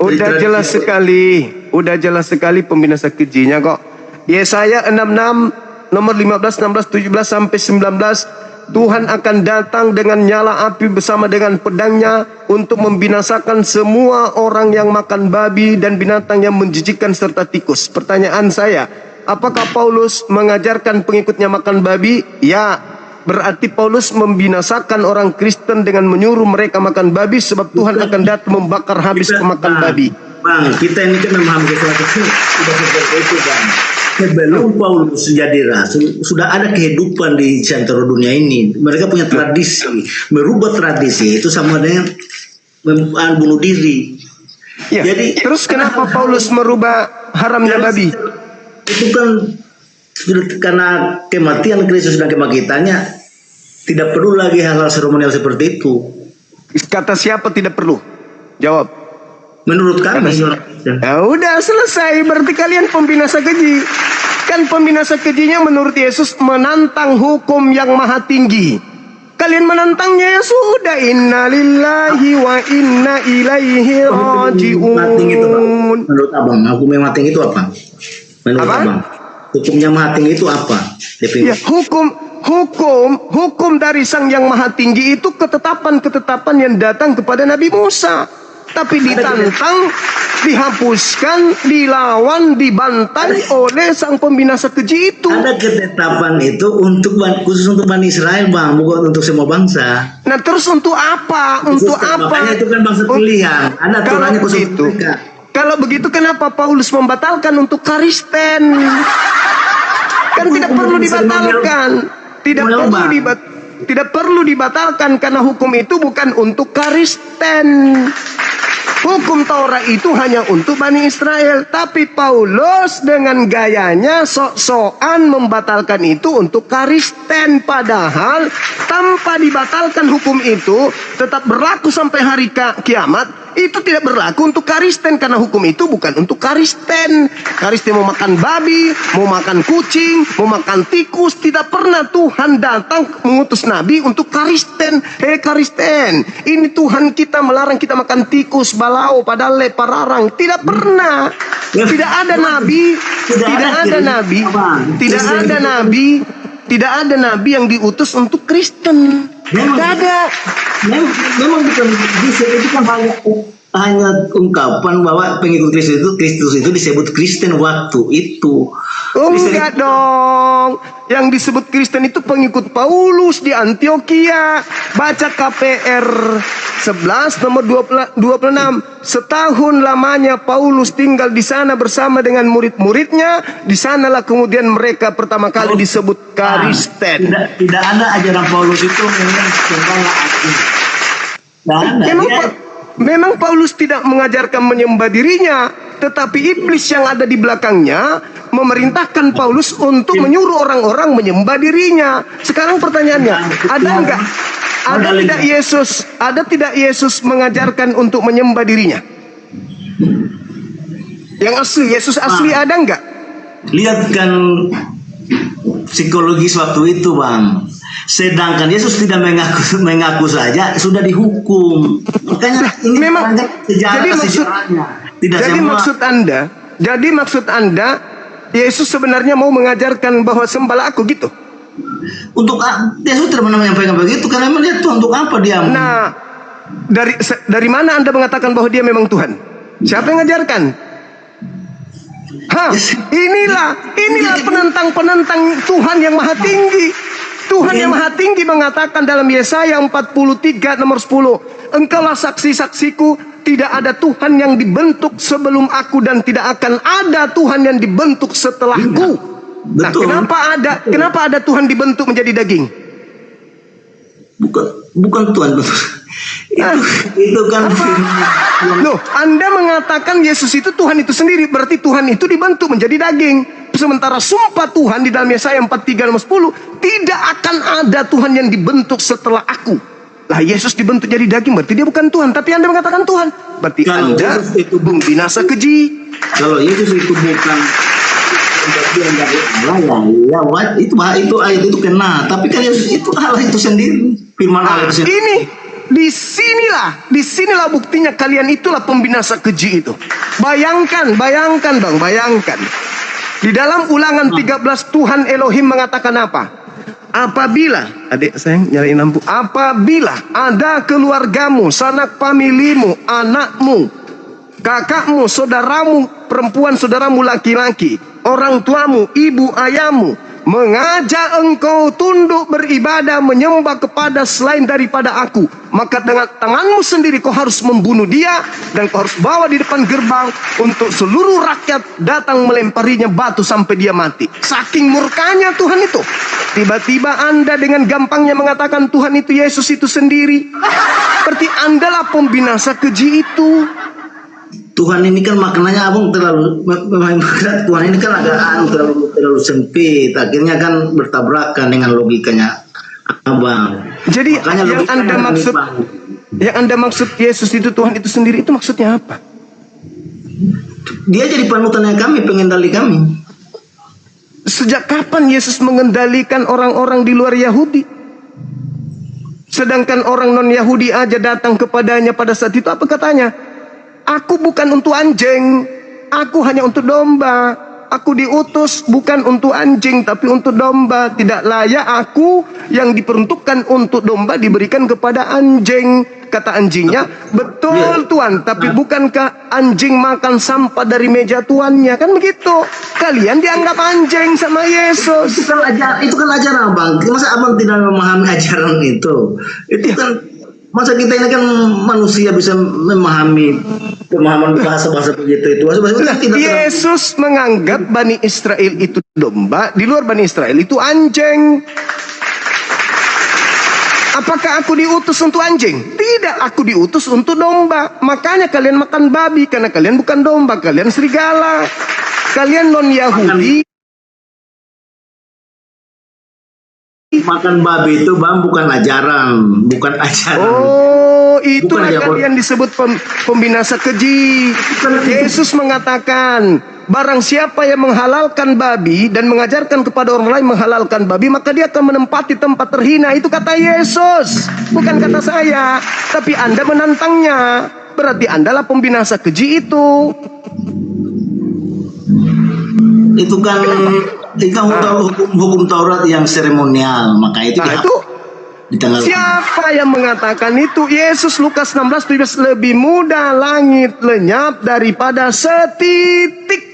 Udah jelas sekali. Udah jelas sekali pembinasa kejinya kok. Yesaya 66 nomor 15, 16, 17 sampai 19, Tuhan akan datang dengan nyala api bersama dengan pedangnya untuk membinasakan semua orang yang makan babi dan binatang yang menjijikkan serta tikus. Pertanyaan saya, apakah Paulus mengajarkan pengikutnya makan babi? Ya, berarti Paulus membinasakan orang Kristen dengan menyuruh mereka makan babi, sebab Tuhan akan datang membakar habis pemakan babi. Bang, kita ini kan memahami sesuatu sudah seperti itu, Bang. Sebelum Paulus jadi rasul, sudah ada kehidupan di seantero dunia ini. Mereka punya tradisi. Merubah tradisi itu sama dengan bunuh diri. Ya. Jadi terus kenapa Paulus merubah haramnya babi? Itu kan karena kematian Kristus dan kebangkitannya, tidak perlu lagi hal-hal seremonial seperti itu. Kata siapa tidak perlu? Jawab. Menurut kami. Ya udah selesai, berarti kalian pembinasa keji. Kan pembinasa kejinya menurut Yesus menantang hukum yang maha tinggi. Kalian menantangnya, ya sudah, inna lillahi wa inna ilaihi raji'un. Mating itu, Bang. Menurut abang, hukum yang mating itu apa? Menurut Apa? abang, hukumnya mating itu apa? Ya, hukum dari Sang Yang Maha Tinggi itu ketetapan-ketetapan yang datang kepada Nabi Musa. Tapi ditantang, dihapuskan, dilawan, dibantai oleh sang pembinasa keji itu. Ada ketetapan itu khusus untuk Bani Israel, Bang, bukan untuk semua bangsa. Nah terus untuk apa? Untuk apa? Makanya itu kan bangsa pilihan. Ada aturannya khusus untuk mereka. Kalau begitu kenapa Paulus membatalkan untuk Kristen? Kan tidak perlu dibatalkan. Tidak perlu dibatalkan karena hukum itu bukan untuk Kristen. Hukum Taurat itu hanya untuk Bani Israel. Tapi Paulus dengan gayanya sok-sokan membatalkan itu untuk Kristen. Padahal tanpa dibatalkan hukum itu tetap berlaku sampai hari kiamat. Itu tidak berlaku untuk Kristen karena hukum itu bukan untuk Kristen. Kristen mau makan babi, mau makan kucing, mau makan tikus. Tidak pernah Tuhan datang mengutus Nabi untuk Kristen. Hei Kristen, ini Tuhan kita melarang kita makan tikus, balau, padale, pararang. Tidak pernah. Tidak ada Nabi. Tidak ada Nabi yang diutus untuk Kristen. Tidak ada. Memang bukan itu kan hanya ungkapan bahwa pengikut Kristus itu disebut Kristen waktu itu. Enggak dong. Yang disebut Kristen itu pengikut Paulus di Antioquia. Baca KPR 11 nomor 26. Setahun lamanya Paulus tinggal di sana bersama dengan murid-muridnya. Di sanalah kemudian mereka pertama kali disebut Kristen. Tidak ada ajaran Paulus itu memang sembahlah aku. Memang Paulus tidak mengajarkan menyembah dirinya, tetapi iblis yang ada di belakangnya memerintahkan Paulus untuk menyuruh orang-orang menyembah dirinya. Sekarang pertanyaannya, ada tidak Yesus mengajarkan untuk menyembah dirinya? Yang asli, Yesus asli ada enggak? Lihat kan psikologis waktu itu, Bang. Sedangkan Yesus tidak mengaku saja sudah dihukum. Makanya ini memang sejarahnya. Jadi maksud Anda Yesus sebenarnya mau mengajarkan bahwa sembahlah aku gitu? Untuk Yesus tidak pernah menyampaikan begitu karena melihat Tuhan untuk apa dia? Nah, dari mana Anda mengatakan bahwa dia memang Tuhan? Siapa yang mengajarkan? Inilah penentang Tuhan yang maha tinggi. Tuhan yang maha tinggi mengatakan dalam Yesaya 43 nomor 10, engkaulah saksi-saksiku, tidak ada Tuhan yang dibentuk sebelum aku dan tidak akan ada Tuhan yang dibentuk setelahku. Nah, kenapa ada Tuhan dibentuk menjadi daging? Bukan Tuhan. Itu kan loh, Anda mengatakan Yesus itu Tuhan itu sendiri, berarti Tuhan itu dibentuk menjadi daging. Sementara sumpah Tuhan di dalam Yesaya 43 nomor 10, tidak akan ada Tuhan yang dibentuk setelah aku. Lah Yesus dibentuk jadi daging, berarti dia bukan Tuhan. Tapi Anda mengatakan Tuhan, berarti kalau Anda itu binasa keji. Kalau Yesus itu bukan bagian dari Allah, itu ayat itu kena. Tapi kan Yesus itu Allah itu sendiri, firman Allah itu sendiri. Ini disinilah buktinya kalian itulah pembinasa keji itu. Bayangkan Bang, bayangkan. Di dalam Ulangan 13 Tuhan Elohim mengatakan apa? Apabila, adik sayang nyalain lampu. Apabila ada keluargamu, sanak familimu, anakmu, kakakmu, saudaramu perempuan, saudaramu laki-laki, orang tuamu, ibu ayahmu, mengajak engkau tunduk beribadah menyembah kepada selain daripada aku, maka dengan tanganmu sendiri kau harus membunuh dia, dan kau harus bawa di depan gerbang untuk seluruh rakyat datang melemparinya batu sampai dia mati. Saking murkanya Tuhan itu. Tiba-tiba Anda dengan gampangnya mengatakan Tuhan itu Yesus itu sendiri. Berarti Anda lah pembinasa keji itu. Tuhan ini kan maknanya abang terlalu Tuhan ini kan agak terlalu sempit, akhirnya kan bertabrakan dengan logikanya abang. Jadi makanya yang anda maksud Yesus itu Tuhan itu sendiri, itu maksudnya apa? Dia jadi panutannya kami, pengendali kami. Sejak kapan Yesus mengendalikan orang-orang di luar Yahudi? Sedangkan orang non Yahudi aja datang kepadanya pada saat itu, apa katanya? Aku bukan untuk anjing, aku hanya untuk domba. Aku diutus bukan untuk anjing tapi untuk domba. Tidak layak aku yang diperuntukkan untuk domba diberikan kepada anjing. Kata anjingnya, betul Tuhan, tapi bukankah anjing makan sampah dari meja tuannya? Kan begitu. Kalian dianggap anjing sama Yesus. Itu kan ajaran abang. Masa abang tidak memahami ajaran itu? Itu kan, masa kita ini kan manusia bisa memahami pemahaman bahasa-bahasa begitu itu. Yesus menganggap Bani Israel itu domba, di luar Bani Israel itu anjing. Apakah aku diutus untuk anjing? Tidak, aku diutus untuk domba. Makanya kalian makan babi, karena kalian bukan domba, kalian serigala. Kalian non Yahudi. Makan babi itu bang bukan ajaran. Oh, itulah kalian disebut pembinasa keji. Yesus mengatakan, barang siapa yang menghalalkan babi dan mengajarkan kepada orang lain menghalalkan babi, maka dia akan menempati tempat terhina. Itu kata Yesus, bukan kata saya. Tapi Anda menantangnya, berarti Anda lah pembinasa keji itu. Itu kan hukum Taurat yang seremonial, maka itu siapa yang mengatakan itu? Yesus, Lukas 16:17, lebih mudah langit lenyap daripada setitik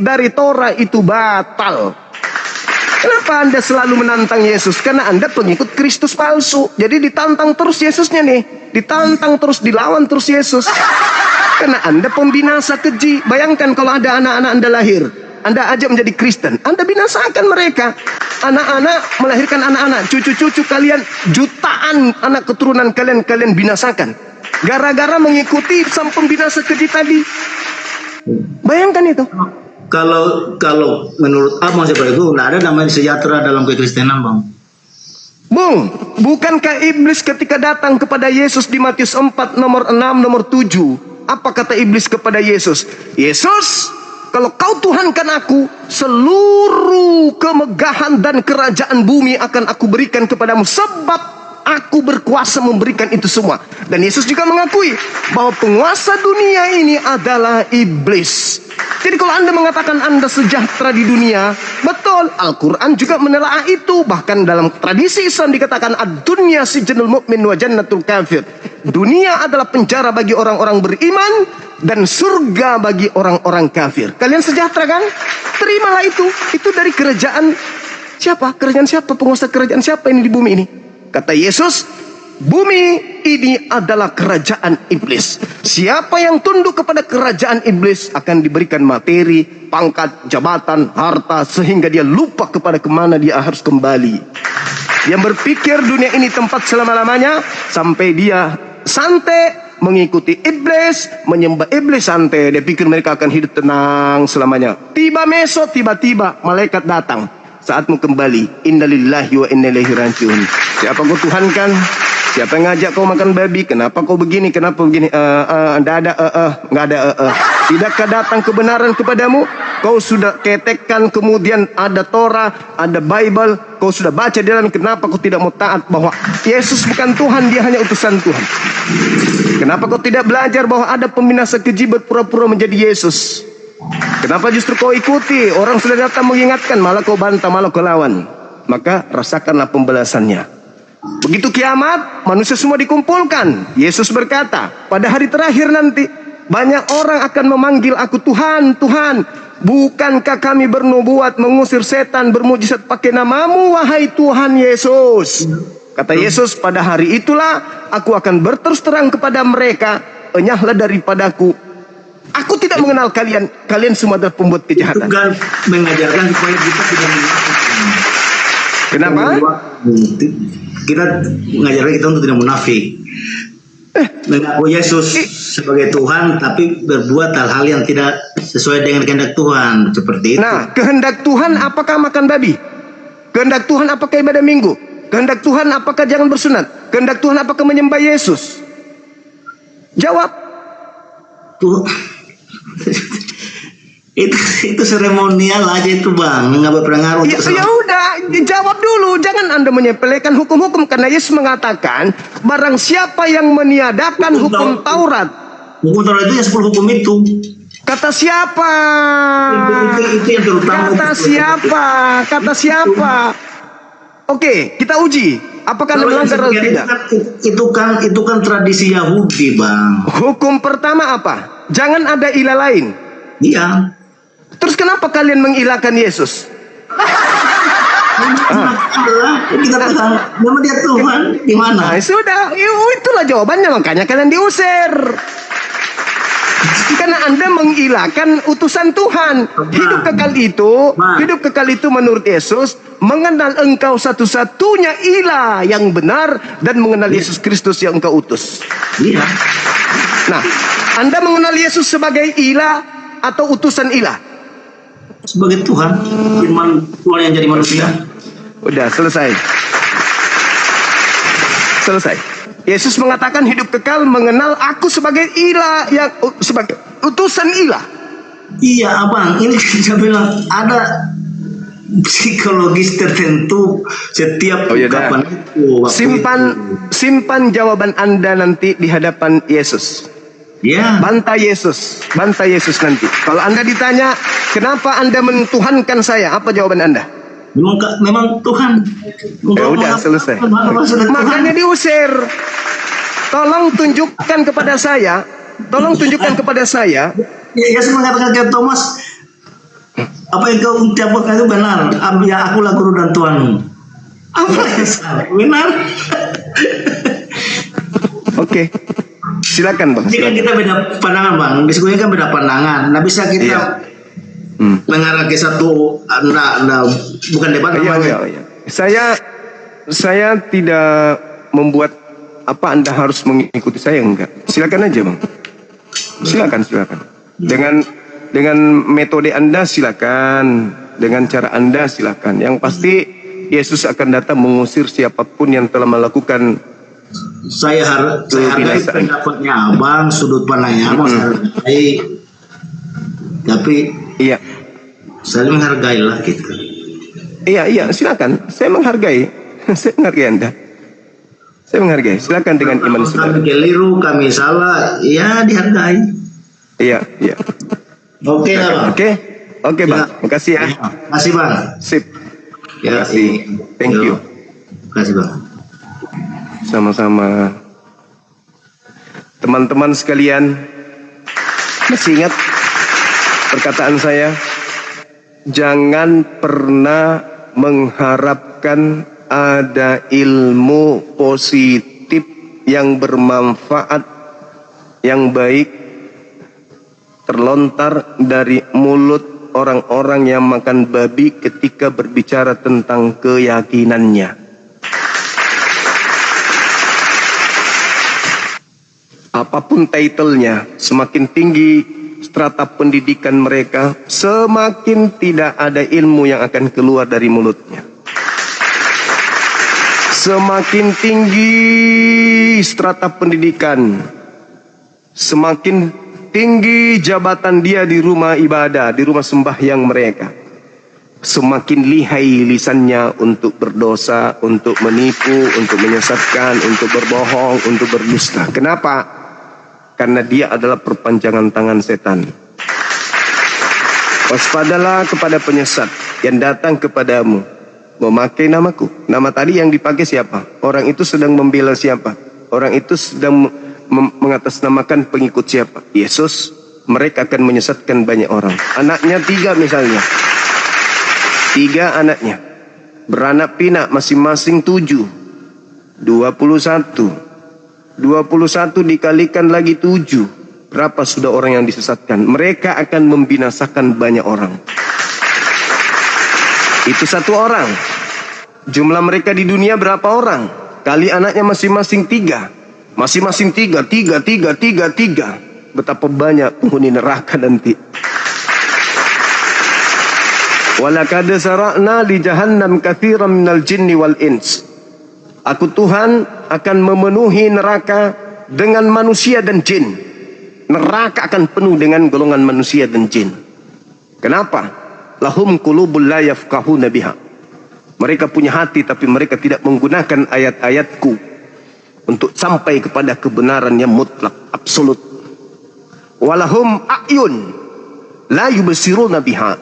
dari Torah itu batal. Kenapa Anda selalu menantang Yesus? Karena Anda pengikut Kristus palsu. Jadi ditantang terus Yesusnya nih, ditantang terus, dilawan terus Yesus. Karena Anda pembinasa keji. Bayangkan kalau ada anak-anak Anda lahir, Anda ajak menjadi Kristen, Anda binasakan mereka. Anak-anak melahirkan anak-anak, cucu-cucu kalian, jutaan anak keturunan kalian binasakan. Gara-gara mengikuti sang pembinasa keji tadi. Bayangkan itu. Kalau menurut abang seperti itu, tidak ada namanya sejahtera dalam kekristenan bang. Bung, bukankah iblis ketika datang kepada Yesus di Matius 4 nomor 6 nomor 7, apa kata iblis kepada Yesus? Yesus, kalau kau Tuhankan aku, seluruh kemegahan dan kerajaan bumi akan aku berikan kepadamu, sebab aku berkuasa memberikan itu semua. Dan Yesus juga mengakui bahwa penguasa dunia ini adalah iblis. Jadi kalau Anda mengatakan Anda sejahtera di dunia, betul, Al-Quran juga menelaah itu. Bahkan dalam tradisi Islam dikatakan ad-dunya sijnul mu'min wa jannatul kafir. Dunia adalah penjara bagi orang-orang beriman dan surga bagi orang-orang kafir. Kalian sejahtera kan? Terimalah itu. Itu dari kerajaan siapa? Kerajaan siapa? Penguasa kerajaan siapa ini di bumi ini? Kata Yesus, bumi ini adalah kerajaan iblis. Siapa yang tunduk kepada kerajaan iblis akan diberikan materi, pangkat, jabatan, harta, sehingga dia lupa kepada kemana dia harus kembali. Yang berpikir dunia ini tempat selama-lamanya, sampai dia santai mengikuti iblis, menyembah iblis santai. Dia pikir mereka akan hidup tenang selamanya. Tiba-tiba malaikat datang. Saatmu kembali. Innalillahi wa inna ilaihi rajiun. Siapa kau Tuhan kan? Siapa yang ngajak kau makan babi? Kenapa kau begini? Kenapa begini? Nggak ada. Tidakkah datang kebenaran kepadamu? Kau sudah ketekkan, kemudian ada Torah, ada Bible. Kau sudah baca di dalam. Kenapa kau tidak mau taat bahwa Yesus bukan Tuhan, dia hanya utusan Tuhan? Kenapa kau tidak belajar bahwa ada pembinasa keji berpura-pura menjadi Yesus? Kenapa justru kau ikuti? Orang sudah datang mengingatkan, malah kau bantah, malah kau lawan. Maka rasakanlah pembalasannya. Begitu kiamat, manusia semua dikumpulkan. Yesus berkata, pada hari terakhir nanti, banyak orang akan memanggil aku Tuhan, Tuhan. Bukankah kami bernubuat mengusir setan, bermujizat pakai namamu, wahai Tuhan Yesus? Kata Yesus, pada hari itulah aku akan berterus terang kepada mereka, enyahlah daripadaku. Aku tidak mengenal kalian. Kalian semua adalah pembuat kejahatan. Itu kan mengajarkan supaya kita tidak munafik. Kenapa? Kita mengajarkan kita untuk tidak munafik. Mengaku Yesus sebagai Tuhan, tapi berbuat hal-hal yang tidak sesuai dengan kehendak Tuhan. Seperti itu. Nah, kehendak Tuhan apakah makan babi? Kehendak Tuhan apakah ibadah minggu? Kehendak Tuhan apakah jangan bersunat? Kehendak Tuhan apakah menyembah Yesus? Jawab. Tuh. itu seremonial aja itu bang, nggak berpengaruh. Ya udah, jawab dulu. Jangan Anda menyepelekan hukum-hukum, karena Yesus mengatakan barang siapa yang meniadakan hukum Taurat. Hukum Taurat itu ya 10 hukum itu. Kata siapa? Itu yang terutama. Kata siapa? Oke, kita uji. Apakah Anda melanggar atau tidak? Itu kan tradisi Yahudi bang. Hukum pertama apa? Jangan ada ilah lain. Iya. Terus kenapa kalian mengilahkan Yesus? Kita tahu nama dia Tuhan di mana? Nah, sudah, itulah jawabannya, makanya kalian diusir. Karena Anda mengilahkan utusan Tuhan. Hidup kekal itu menurut Yesus mengenal engkau satu-satunya ilah yang benar dan mengenal Yesus Kristus yang engkau utus. Iya. Nah, Anda mengenal Yesus sebagai ilah atau utusan ilah? Sebagai Tuhan, firman Tuhan yang jadi manusia. Udah selesai. Yesus mengatakan hidup kekal mengenal aku sebagai ilah, yang sebagai utusan ilah. Iya abang, ini saya bilang ada psikologis tertentu setiap ungkapan itu. Simpan jawaban Anda nanti di hadapan Yesus. Ya. Bantah Yesus nanti. Kalau Anda ditanya, kenapa Anda mentuhankan saya? Apa jawaban Anda? Memang Tuhan. Ya udah selesai. Makanya diusir. Tolong tunjukkan kepada saya. Ya, Yesus mengatakan ke Thomas, apa yang kau ucapkan itu benar. Ya, akulah guru dan Tuhanmu. Apa yang salah? Benar. Oke. Silakan bang. Ini kan kita beda pandangan bang. Diskusinya kan beda pandangan. Nah bisa kita mengarah ke satu, bukan debat namanya. Iya. Saya tidak membuat apa Anda harus mengikuti saya, enggak. Silakan aja bang. Silakan. Dengan metode Anda silakan, dengan cara Anda silakan. Yang pasti Yesus akan datang mengusir siapapun yang telah melakukan. Saya hargai pendapatnya abang, sudut pandangnya abang saya hargai. Tapi iya, saya menghargai lah gitu. Iya, silakan. Saya menghargai. Saya menghargai Anda. Saya menghargai. Silakan dengan iman saudara. Kami keliru, kami salah, ya dihargai. Iya. Oke lah bang. Oke bang. Makasih ya. Makasih bang. Sip. Ya, Makasih. Thank you. Makasih bang. Sama-sama. Teman-teman sekalian, masih ingat perkataan saya? Jangan pernah mengharapkan ada ilmu positif yang bermanfaat, yang baik terlontar dari mulut orang-orang yang makan babi ketika berbicara tentang keyakinannya. Apapun titlenya, semakin tinggi strata pendidikan mereka, semakin tidak ada ilmu yang akan keluar dari mulutnya. Semakin tinggi strata pendidikan, semakin tinggi jabatan dia di rumah ibadah, di rumah sembahyang mereka, semakin lihai lisannya untuk berdosa, untuk menipu, untuk menyesatkan, untuk berbohong, untuk berdusta. Kenapa? Karena dia adalah perpanjangan tangan setan. Waspadalah kepada penyesat yang datang kepadamu memakai namaku. Nama tadi yang dipakai siapa? Orang itu sedang membela siapa? Orang itu sedang mengatasnamakan pengikut siapa? Yesus. Mereka akan menyesatkan banyak orang. Anaknya 3 misalnya. 3 anaknya. Beranak pinak masing-masing 7. 21. 21 dikalikan lagi 7. Berapa sudah orang yang disesatkan? Mereka akan membinasakan banyak orang. Itu 1 orang. Jumlah mereka di dunia berapa orang? Kali anaknya masing-masing 3. Masing-masing 3. Betapa banyak penghuni neraka nanti. Walaqad sara'na li jahannam katsiran minal jinni wal ins. Aku Tuhan akan memenuhi neraka dengan manusia dan jin. Neraka akan penuh dengan golongan manusia dan jin. Kenapa? Lahum qulubul la yafqahuna biha. Mereka punya hati tapi mereka tidak menggunakan ayat-ayatku untuk sampai kepada kebenaran yang mutlak, absolut. Walahum a'yun la yubsiruna biha.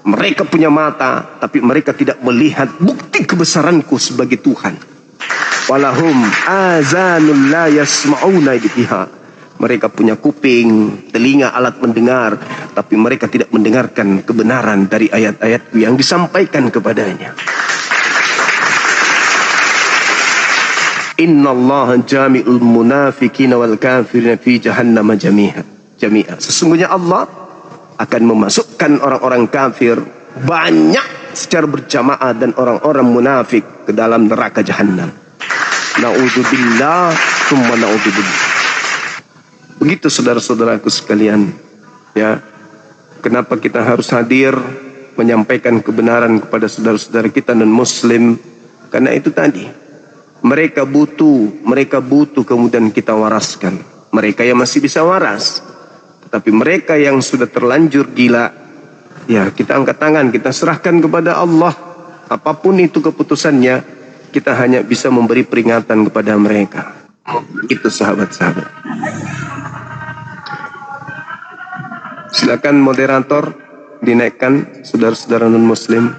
Mereka punya mata tapi mereka tidak melihat bukti kebesaranku sebagai Tuhan. Walahum azanul la yasma'una biha. Mereka punya kuping, telinga, alat mendengar, tapi mereka tidak mendengarkan kebenaran dari ayat-ayatku yang disampaikan kepadanya. Innallaha jami'ul munafiqina wal kafirina fi jahannam jami'a. Sesungguhnya Allah akan memasukkan orang-orang kafir banyak secara berjamaah dan orang-orang munafik ke dalam neraka jahannam. Na'udzubillah tsumma na'udzubillah. Begitu saudara-saudaraku sekalian, ya. Kenapa kita harus hadir menyampaikan kebenaran kepada saudara-saudara kita non muslim? Karena itu tadi, mereka butuh kemudian kita waraskan. Mereka yang masih bisa waras, tetapi mereka yang sudah terlanjur gila, ya kita angkat tangan, kita serahkan kepada Allah. Apapun itu keputusannya, kita hanya bisa memberi peringatan kepada mereka. Itu sahabat-sahabat. Silakan moderator dinaikkan saudara-saudara non muslim.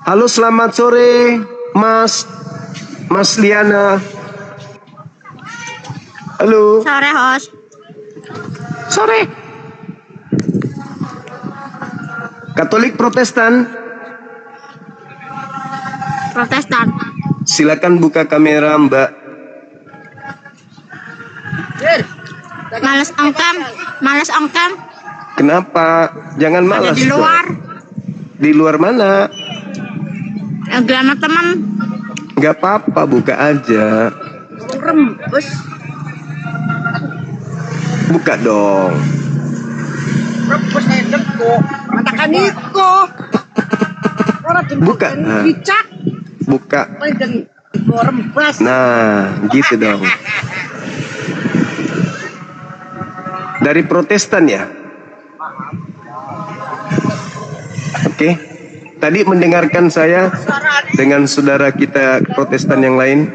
Halo, selamat sore Mas Liana. Halo. Sore, host. Sore. Katolik Protestan. Protestan. Silakan buka kamera, Mbak. Males ongkam. Kenapa? Jangan malas. Ada di luar. Di luar mana? Lagi sama teman. Gak apa-apa, buka aja. Rembus. Buka dong. Rembus enak kok. Katakan itu. Buka. Nah. Buka. Nah, gitu dong. Dari Protestan ya? Oke. Tadi mendengarkan saya dengan saudara kita Protestan yang lain.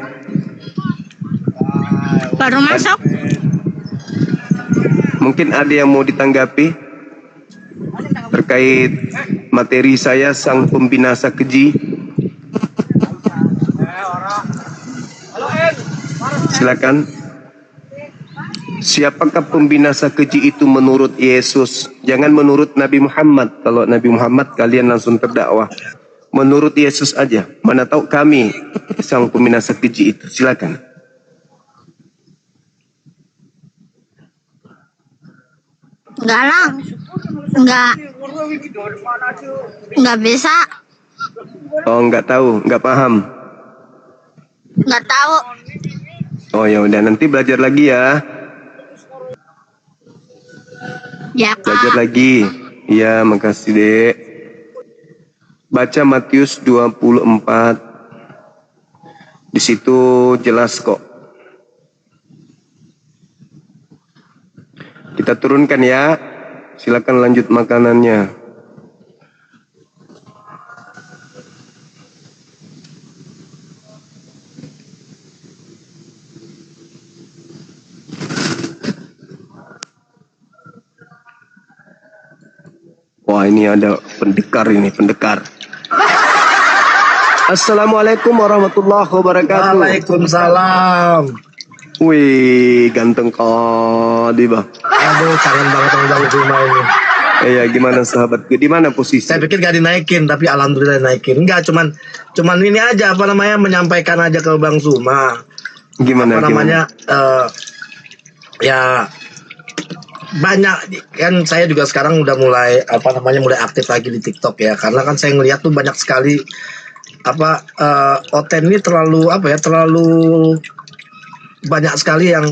Baru masuk. Mungkin ada yang mau ditanggapi terkait materi saya, sang pembinasa keji. Silakan. Siapakah pembinasa keji itu menurut Yesus? Jangan menurut Nabi Muhammad. Kalau Nabi Muhammad kalian langsung terdakwah. Menurut Yesus aja. Mana tahu kami sang pembinasa keji itu. Silakan. Enggak lah. Enggak bisa. Oh, enggak tahu, enggak paham. Enggak tahu. Oh ya udah, nanti belajar lagi ya. Ya, Belajar Kak. lagi. Iya, makasih, Dek. Baca Matius 24. Di situ jelas kok. Kita turunkan ya. Silakan lanjut makanannya. Wah, ini ada pendekar ini, pendekar. Assalamualaikum warahmatullahi wabarakatuh. Waalaikumsalam. Wih, ganteng kali bang. Aduh, kangen banget sama Bang Zuma ini. Iya, gimana sahabatku? Di mana posisi? Saya pikir gak dinaikin, tapi alhamdulillah dinaikin. Enggak, cuman ini aja apa namanya menyampaikan aja ke Bang Zuma. Gimana? Apa namanya ya banyak kan, saya juga sekarang udah mulai mulai aktif lagi di TikTok ya, karena kan saya ngeliat tuh banyak sekali Oten ini terlalu terlalu banyak sekali yang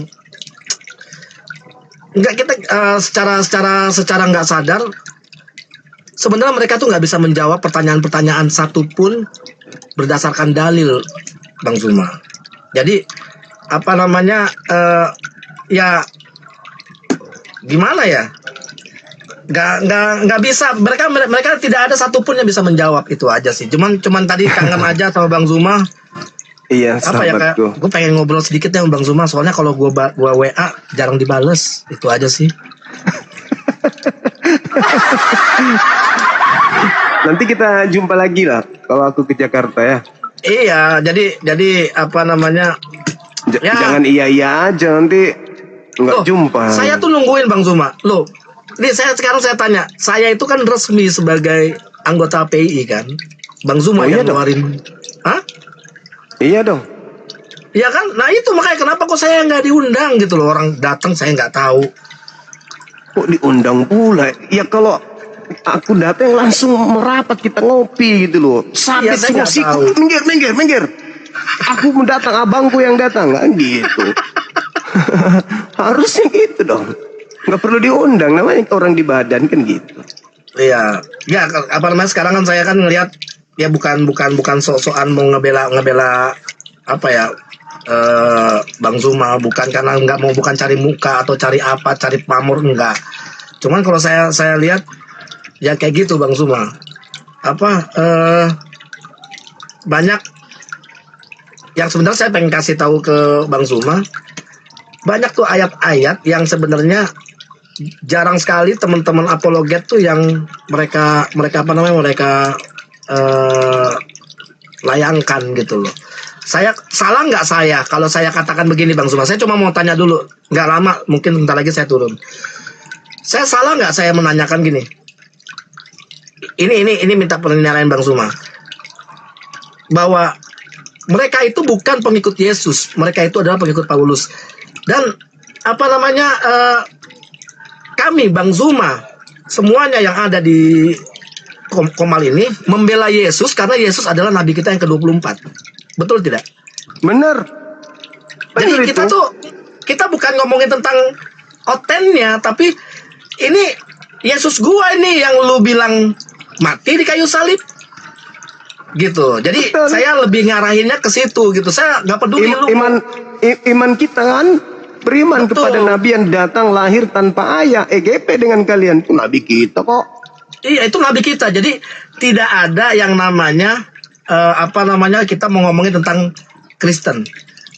nggak kita secara nggak sadar sebenarnya mereka tuh nggak bisa menjawab pertanyaan-pertanyaan satupun berdasarkan dalil, Bang Zuma. Jadi ya gimana ya, nggak bisa, mereka tidak ada satupun yang bisa menjawab, itu aja sih. Cuman tadi kangen aja sama Bang Zuma. Iya, sahabatku. Gue pengen ngobrol sedikit ya sama Bang Zuma, soalnya kalau gua WA jarang dibales, itu aja sih. Nanti kita jumpa lagi lah kalau aku ke Jakarta ya. Iya, jadi ya. Jangan iya aja, nanti nggak jumpa. Saya tuh nungguin Bang Zuma. Loh, ini sekarang saya tanya, saya itu kan resmi sebagai anggota PII kan, Bang Zuma yang ngeluarin. Hah? Iya dong. Iya kan? Nah itu makanya kenapa kok saya nggak diundang gitu loh, orang datang saya nggak tahu. Kok diundang pula? Ya kalau aku datang langsung merapat, kita ngopi gitu loh. Sampai saya nggak semua tahu. minggir. Aku mau datang, abangku yang datang, nggak gitu. Harusnya gitu dong. Nggak perlu diundang, namanya orang di badan kan gitu. Iya, ya sekarang kan saya kan ngelihat ya bukan sok-sokan mau ngebela Bang Zuma, bukan karena bukan cari muka atau cari pamor, enggak. Cuman kalau saya lihat ya kayak gitu Bang Zuma. Banyak yang sebenarnya saya pengen kasih tahu ke Bang Zuma. Banyak tuh ayat-ayat yang sebenarnya jarang sekali teman-teman apologet tuh yang mereka layangkan gitu loh. Saya salah nggak kalau saya katakan begini Bang Zuma? Saya cuma mau tanya dulu, nggak lama, mungkin sebentar lagi saya turun. Saya salah nggak saya menanyakan gini? Ini minta penilaian Bang Zuma, bahwa mereka itu bukan pengikut Yesus, mereka itu adalah pengikut Paulus. Dan kami Bang Zuma, semuanya yang ada di Komal ini membela Yesus karena Yesus adalah nabi kita yang ke-24. Betul tidak? Bener. Jadi kita bukan ngomongin tentang Otennya, tapi ini Yesus gua ini yang lu bilang mati di kayu salib. Gitu. Jadi betul. Saya lebih ngarahinnya ke situ gitu. Saya nggak peduli iman kita kan beriman betul. Kepada nabi yang datang lahir tanpa ayah. EGP dengan kalian itu nabi kita kok. Iya, itu nabi kita. Jadi tidak ada yang namanya kita mau ngomongin tentang Kristen.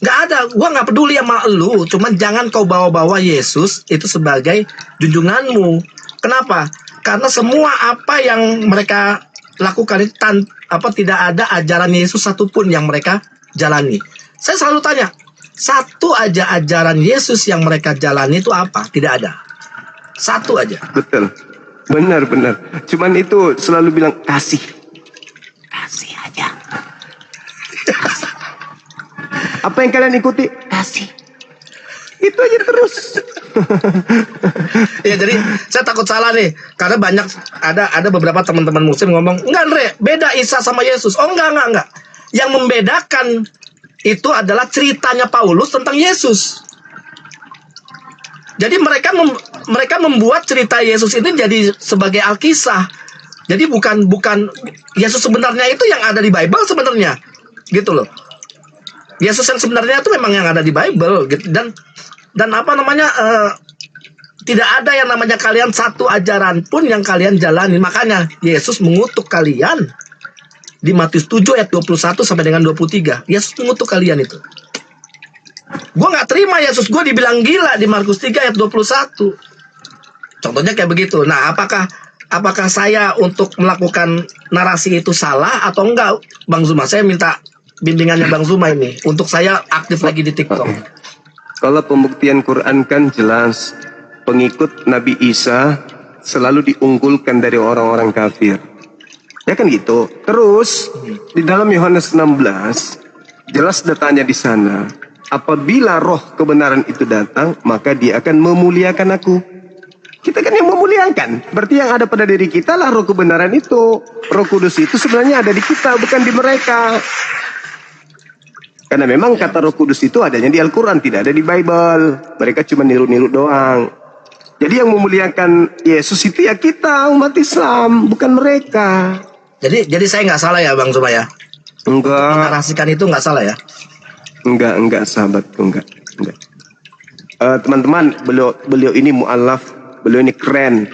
Nggak ada. Gua nggak peduli sama lu. Cuman jangan kau bawa-bawa Yesus itu sebagai junjunganmu. Kenapa? Karena semua apa yang mereka lakukan itu tidak ada ajaran Yesus satupun yang mereka jalani. Saya selalu tanya, satu aja ajaran Yesus yang mereka jalani itu apa? Tidak ada. Satu aja. Betul. Benar. Cuman itu selalu bilang kasih aja. Apa yang kalian ikuti? Kasih. Itu aja terus. Ya jadi saya takut salah nih, karena banyak ada beberapa teman-teman muslim ngomong, enggak Andre, beda Isa sama Yesus. Oh enggak. Yang membedakan itu adalah ceritanya Paulus tentang Yesus. Jadi mereka membuat cerita Yesus ini jadi sebagai Alkisah. Jadi bukan Yesus sebenarnya itu yang ada di Bible sebenarnya, gitu loh. Yesus yang sebenarnya itu memang yang ada di Bible, gitu. Dan tidak ada yang namanya kalian satu ajaran pun yang kalian jalani. Makanya Yesus mengutuk kalian di Matius 7 ayat 21 sampai dengan 23. Yesus mengutuk kalian itu. Gue gak terima Yesus gue dibilang gila di Markus 3 ayat 21. Contohnya kayak begitu. Nah, apakah apakah saya untuk melakukan narasi itu salah atau enggak, Bang Zuma? Saya minta bimbingannya Bang Zuma ini untuk saya aktif lagi di TikTok. Kalau pembuktian Quran kan jelas, pengikut Nabi Isa selalu diunggulkan dari orang-orang kafir. Ya kan gitu. Terus di dalam Yohanes 16 jelas datanya di sana, apabila roh kebenaran itu datang, maka dia akan memuliakan aku. Kita kan yang memuliakan. Berarti yang ada pada diri kita lah roh kebenaran itu. Roh Kudus itu sebenarnya ada di kita, bukan di mereka. Karena memang kata Roh Kudus itu adanya di Al-Quran, tidak ada di Bible. Mereka cuma niru-niru doang. Jadi yang memuliakan Yesus itu ya kita, umat Islam, bukan mereka. Jadi saya nggak salah ya Bang Zuma ya? Enggak, Menarasikan itu nggak salah ya? enggak sahabatku, enggak. Teman-teman, beliau ini mu'alaf, beliau ini keren.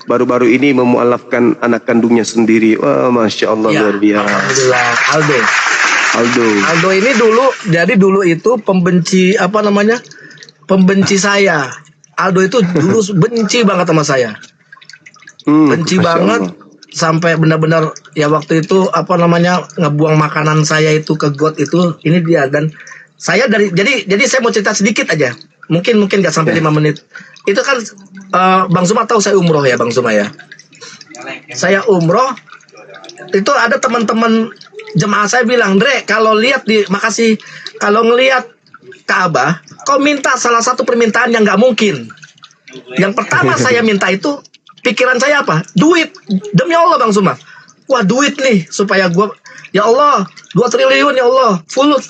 Baru-baru ini memu'alafkan anak kandungnya sendiri. Wah, Masya Allah, Ya, luar biasa. Alhamdulillah. Aldo. Aldo ini dulu itu pembenci pembenci saya. Aldo itu dulu benci banget sama saya. Benci Masya banget Allah. sampai benar-benar ya waktu itu ngebuang makanan saya itu ke got itu, ini dia. Dan saya jadi saya mau cerita sedikit aja. Mungkin gak sampai 5 menit. Itu kan Bang Zuma tahu saya umroh ya Bang Zuma ya. Saya umroh itu ada teman-teman jemaah saya bilang, Dre, kalau lihat kalau ngelihat Ka'bah, kau minta salah satu permintaan yang nggak mungkin. Yang pertama saya minta itu, pikiran saya apa? Duit. Demi Allah Bang Zuma. Wah, duit nih supaya gua, ya Allah, 2 triliun ya Allah, fulus.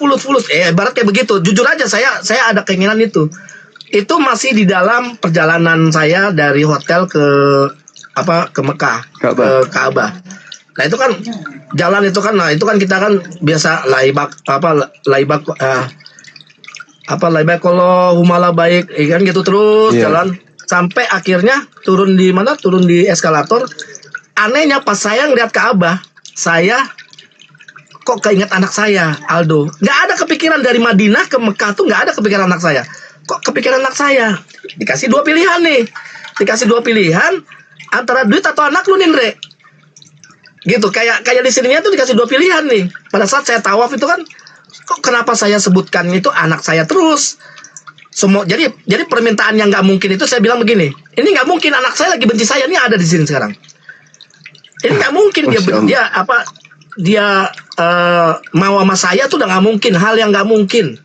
Ibarat kayak begitu. Jujur aja saya ada keinginan itu. Itu masih di dalam perjalanan saya dari hotel ke Mekah, Ka'bah. ke Ka'bah. Nah itu kan jalan itu kan, kita kan biasa laibak kalau humala baik, kan gitu terus jalan sampai akhirnya turun di eskalator. Anehnya pas saya ngeliat Ka'bah, saya kok keinget anak saya, Aldo. Nggak ada kepikiran dari Madinah ke Mekah tuh, nggak ada kepikiran anak saya. Kok kepikiran anak saya? Dikasih 2 pilihan nih, antara duit atau anak lu nih, Ndre. Gitu, kayak di sininya tuh dikasih 2 pilihan nih. Pada saat saya tawaf itu kan, kok kenapa saya sebutkan itu anak saya terus? Jadi permintaan yang nggak mungkin itu saya bilang begini, ini nggak mungkin, anak saya lagi benci saya, ini ada di sini sekarang. Ini nggak mungkin dia mau sama saya tuh udah nggak mungkin, hal yang nggak mungkin.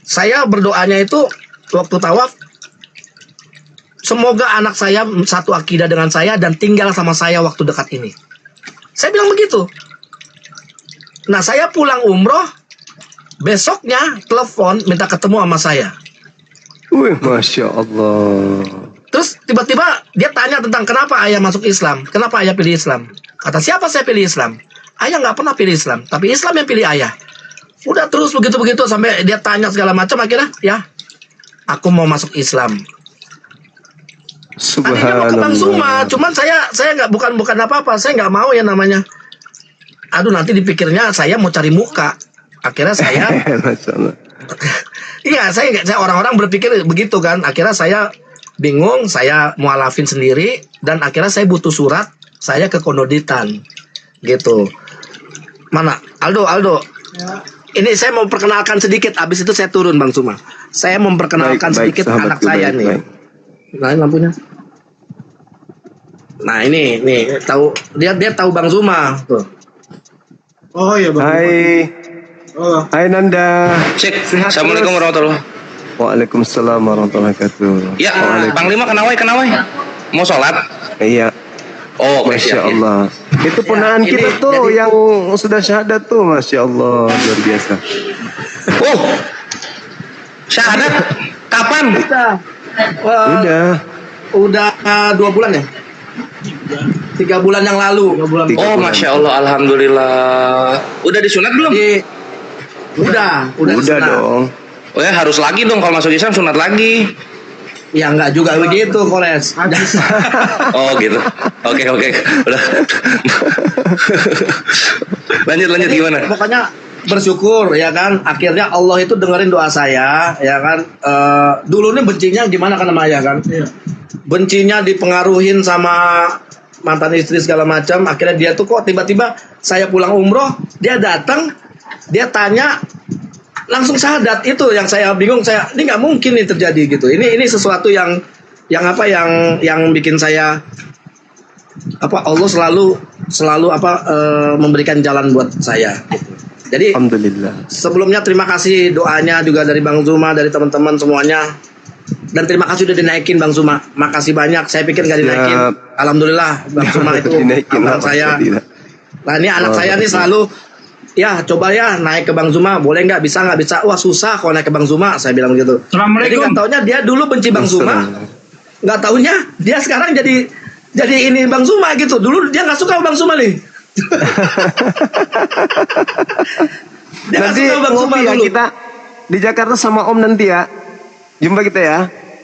Saya berdoanya itu waktu tawaf, semoga anak saya satu akidah dengan saya dan tinggal sama saya waktu dekat ini. Saya bilang begitu. Nah, saya pulang umroh, besoknya telepon minta ketemu sama saya. Wih, Masya Allah. Terus tiba-tiba dia tanya tentang kenapa ayah masuk Islam, kenapa ayah pilih Islam. Kata siapa saya pilih Islam? Ayah nggak pernah pilih Islam, tapi Islam yang pilih ayah. Udah terus begitu sampai dia tanya segala macam, akhirnya ya aku mau masuk Islam. Tadinya mau ke Bang Zuma, cuman saya nggak bukan apa-apa, saya nggak mau ya namanya. Aduh, nanti dipikirnya saya mau cari muka. Akhirnya saya, iya saya orang-orang berpikir begitu kan. Akhirnya saya bingung, saya mualafin sendiri dan akhirnya saya butuh surat, saya ke Konoditan, gitu. Mana Aldo? Ya. Ini saya mau perkenalkan sedikit, abis itu saya turun Bang Zuma. Saya memperkenalkan sedikit anak saya nih. Nah, lampunya. Nah, ini tahu dia tahu Bang Zuma tuh. Oh iya Bang. Hai. Oh. Hai Nanda. Cek. Assalamualaikum warahmatullahi wabarakatuh. Waalaikumsalam warahmatullahi wabarakatuh. Ya, Panglima kenawai. Mau sholat? Iya. Oh, Masya Allah. Itu ponaan kita tuh yang sudah syahadat tuh, Masya Allah, luar biasa. Oh, syahadat kapan? Udah 2 bulan ya? 3 bulan yang lalu. Oh, Masya Allah, alhamdulillah. Udah disunat belum? Udah Udah dong. Oh ya, harus lagi dong kalau masuk Islam, sunat lagi. Ya enggak juga begitu, Koles. Oh gitu. Oke. Udah. lanjut gimana? Pokoknya bersyukur ya kan. Akhirnya Allah itu dengerin doa saya ya kan. Dulu nih bencinya gimana kan sama ayah kan? Bencinya dipengaruhin sama mantan istri segala macam. Akhirnya dia tuh kok tiba-tiba saya pulang umroh, dia datang, dia tanya langsung syahadat. Itu yang saya bingung, ini nggak mungkin ini terjadi gitu. Ini sesuatu yang bikin saya Allah selalu memberikan jalan buat saya. Jadi Alhamdulillah. sebelumnya terima kasih doanya juga dari Bang Zuma, dari teman-teman semuanya. Dan terima kasih udah dinaikin Bang Zuma. Makasih banyak. Saya pikir nggak dinaikin. Alhamdulillah Bang Zuma itu Dinaikin abang apa, saya. tidak. Nah ini anak saya nih selalu, ya coba ya naik ke Bang Zuma, boleh nggak, bisa nggak, bisa. Wah susah kalau naik ke Bang Zuma, saya bilang gitu. Jadi Assalamualaikum. nggak taunya dia dulu benci Bang Zuma, nggak taunya dia sekarang jadi ini Bang Zuma gitu. Dulu dia nggak suka Bang Zuma nih. Dia nggak Nanti suka Bang Zuma ngopi ya dulu. kita di Jakarta sama Om nanti ya. Jumpa kita ya.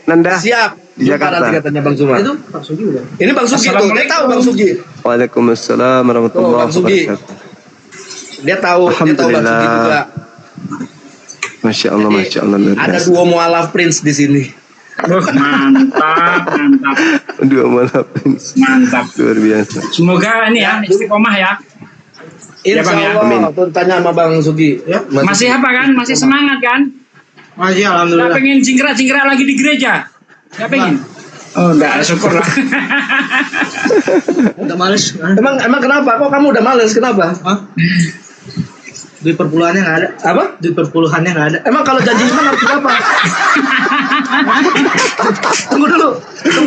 Nanda. Siap. Di Jumpa Jakarta. nanti katanya Bang Zuma. Itu Pak Sugi udah. Ini Bang Sugi tuh, dia tahu Bang Sugi. Waalaikumsalam warahmatullahi Bang Sugi. wabarakatuh. Dia tahu Bang Sugi Alhamdulillah. juga. Masya Allah, Masya Allah. luar Ada biasa. dua mualaf Prince di sini. Mantap. Dua malam. Mantap. Luar biasa. Semoga ini ya istiqomah ya. Ya, Insya Bang, ya. Allah. Amin. Tuh tanya sama Bang Sugi. Ya, Masih apa kan? Masih semangat kan? Masih Nggak alhamdulillah. pengen jingkrak-jingkrak lagi di gereja? Nggak pengen? Oh enggak, syukur lah. Udah males. Emang kenapa? Kok kamu udah males? Kenapa? Hah? Duit perpuluhannya nggak ada. Apa? Duit perpuluhannya nggak ada. Emang kalau janji iman harus berapa? Tunggu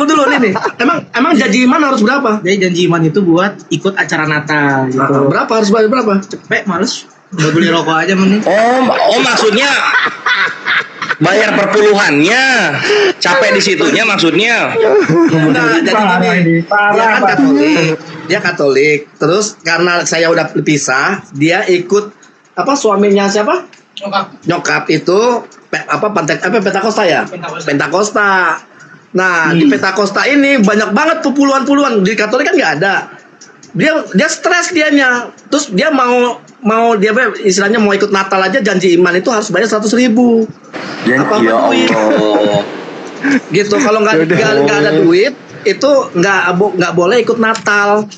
dulu nih. Emang janji iman harus berapa? Jadi janji iman itu buat ikut acara Natal gitu. Berapa harus bayar berapa? Cepet males. Udah beli rokok aja mending. Oh maksudnya bayar perpuluhannya, capek di situnya maksudnya. Enggak, jadi gini. Dia Katolik. Terus karena saya udah pisah, dia ikut suaminya siapa? Nyokap itu Pentakosta ya? Pentakosta. Nah, di Pentakosta ini banyak banget puluhan-puluhan. Di Katolik kan nggak ada. Dia stres dianya. Terus dia mau dia istilahnya mau ikut Natal aja, janji iman itu harus bayar 100.000. Ya Allah. Gitu. Kalau nggak ada duit itu nggak boleh ikut Natal.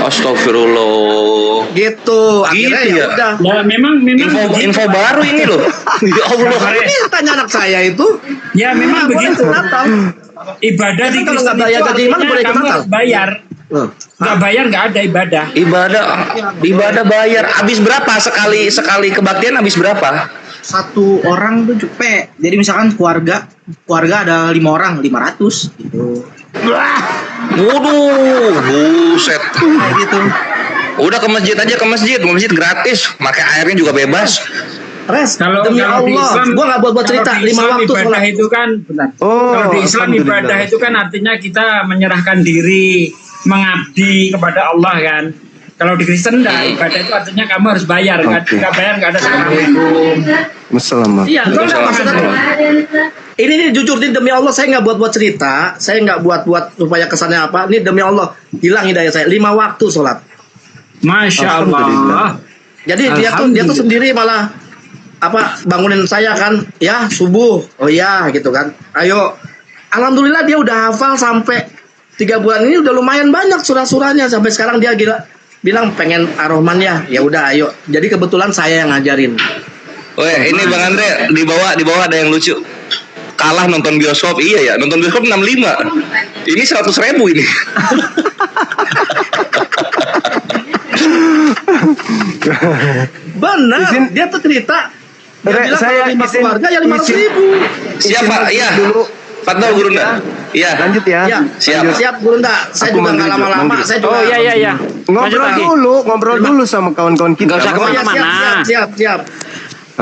Astagfirullah. Gitu. Akhirnya Gitu ya ya? udah. Ya memang Info baru ini loh. Ya Allah. Ini tanya anak saya itu. Ya memang Nggak boleh begitu. ikut Natal. Ibadah di Kalau Kristen nggak bayar itu janji iman, artinya boleh ikut kamu Natal. harus bayar. Nggak bayar nggak ada ibadah. Ibadah bayar. Habis berapa sekali kebaktian habis berapa? Satu orang tuh cepet. Jadi misalkan keluarga ada 5 orang, 500 gitu. Waduh, buset. Kayak gitu. Udah ke masjid aja, ke masjid gratis, pakai airnya juga bebas. Res, Kalau demi di Allah, Islam, gua nggak buat cerita kalau di 5 Islam waktu ibadah sholat. itu kan benar. Oh, Kalau di Islam alhamdulillah. ibadah itu kan artinya kita menyerahkan diri, mengabdi kepada Allah kan. Kalau di Kristen enggak, ibadah itu artinya kamu harus bayar, nggak bayar nggak ada assalamualaikum. Assalamualaikum. Iya, kalau nggak maksudnya ini jujur nih demi Allah saya nggak buat cerita, saya nggak buat supaya kesannya apa. Ini demi Allah hilang hidayah saya. 5 waktu sholat. Masya Allah. Jadi dia tuh sendiri malah bangunin saya kan, ya subuh, oh iya gitu kan. Ayo, alhamdulillah dia udah hafal sampai 3 bulan ini udah lumayan banyak surah-surahnya sampai sekarang dia bilang pengen Ar-Rahman ya udah ayo. Jadi kebetulan saya yang ngajarin. Weh, ini Bang Andre di bawah ada yang lucu. Kalah nonton bioskop, iya ya, nonton bioskop 65. Ini 100.000 ini. Benar, dia tuh cerita. Dia bilang saya kalau 5 keluarga ya 500.000. Siapa? Iya. Dulu. Fatwa Gurunda. Iya. Lanjut ya. Ya, Siap. Guru Nda. Saya Aku juga nggak manggil, lama-lama. manggil. Saya juga. Oh iya. Ngobrol dulu sama kawan-kawan kita. Nggak usah Oh, ya, kemana-mana. siap.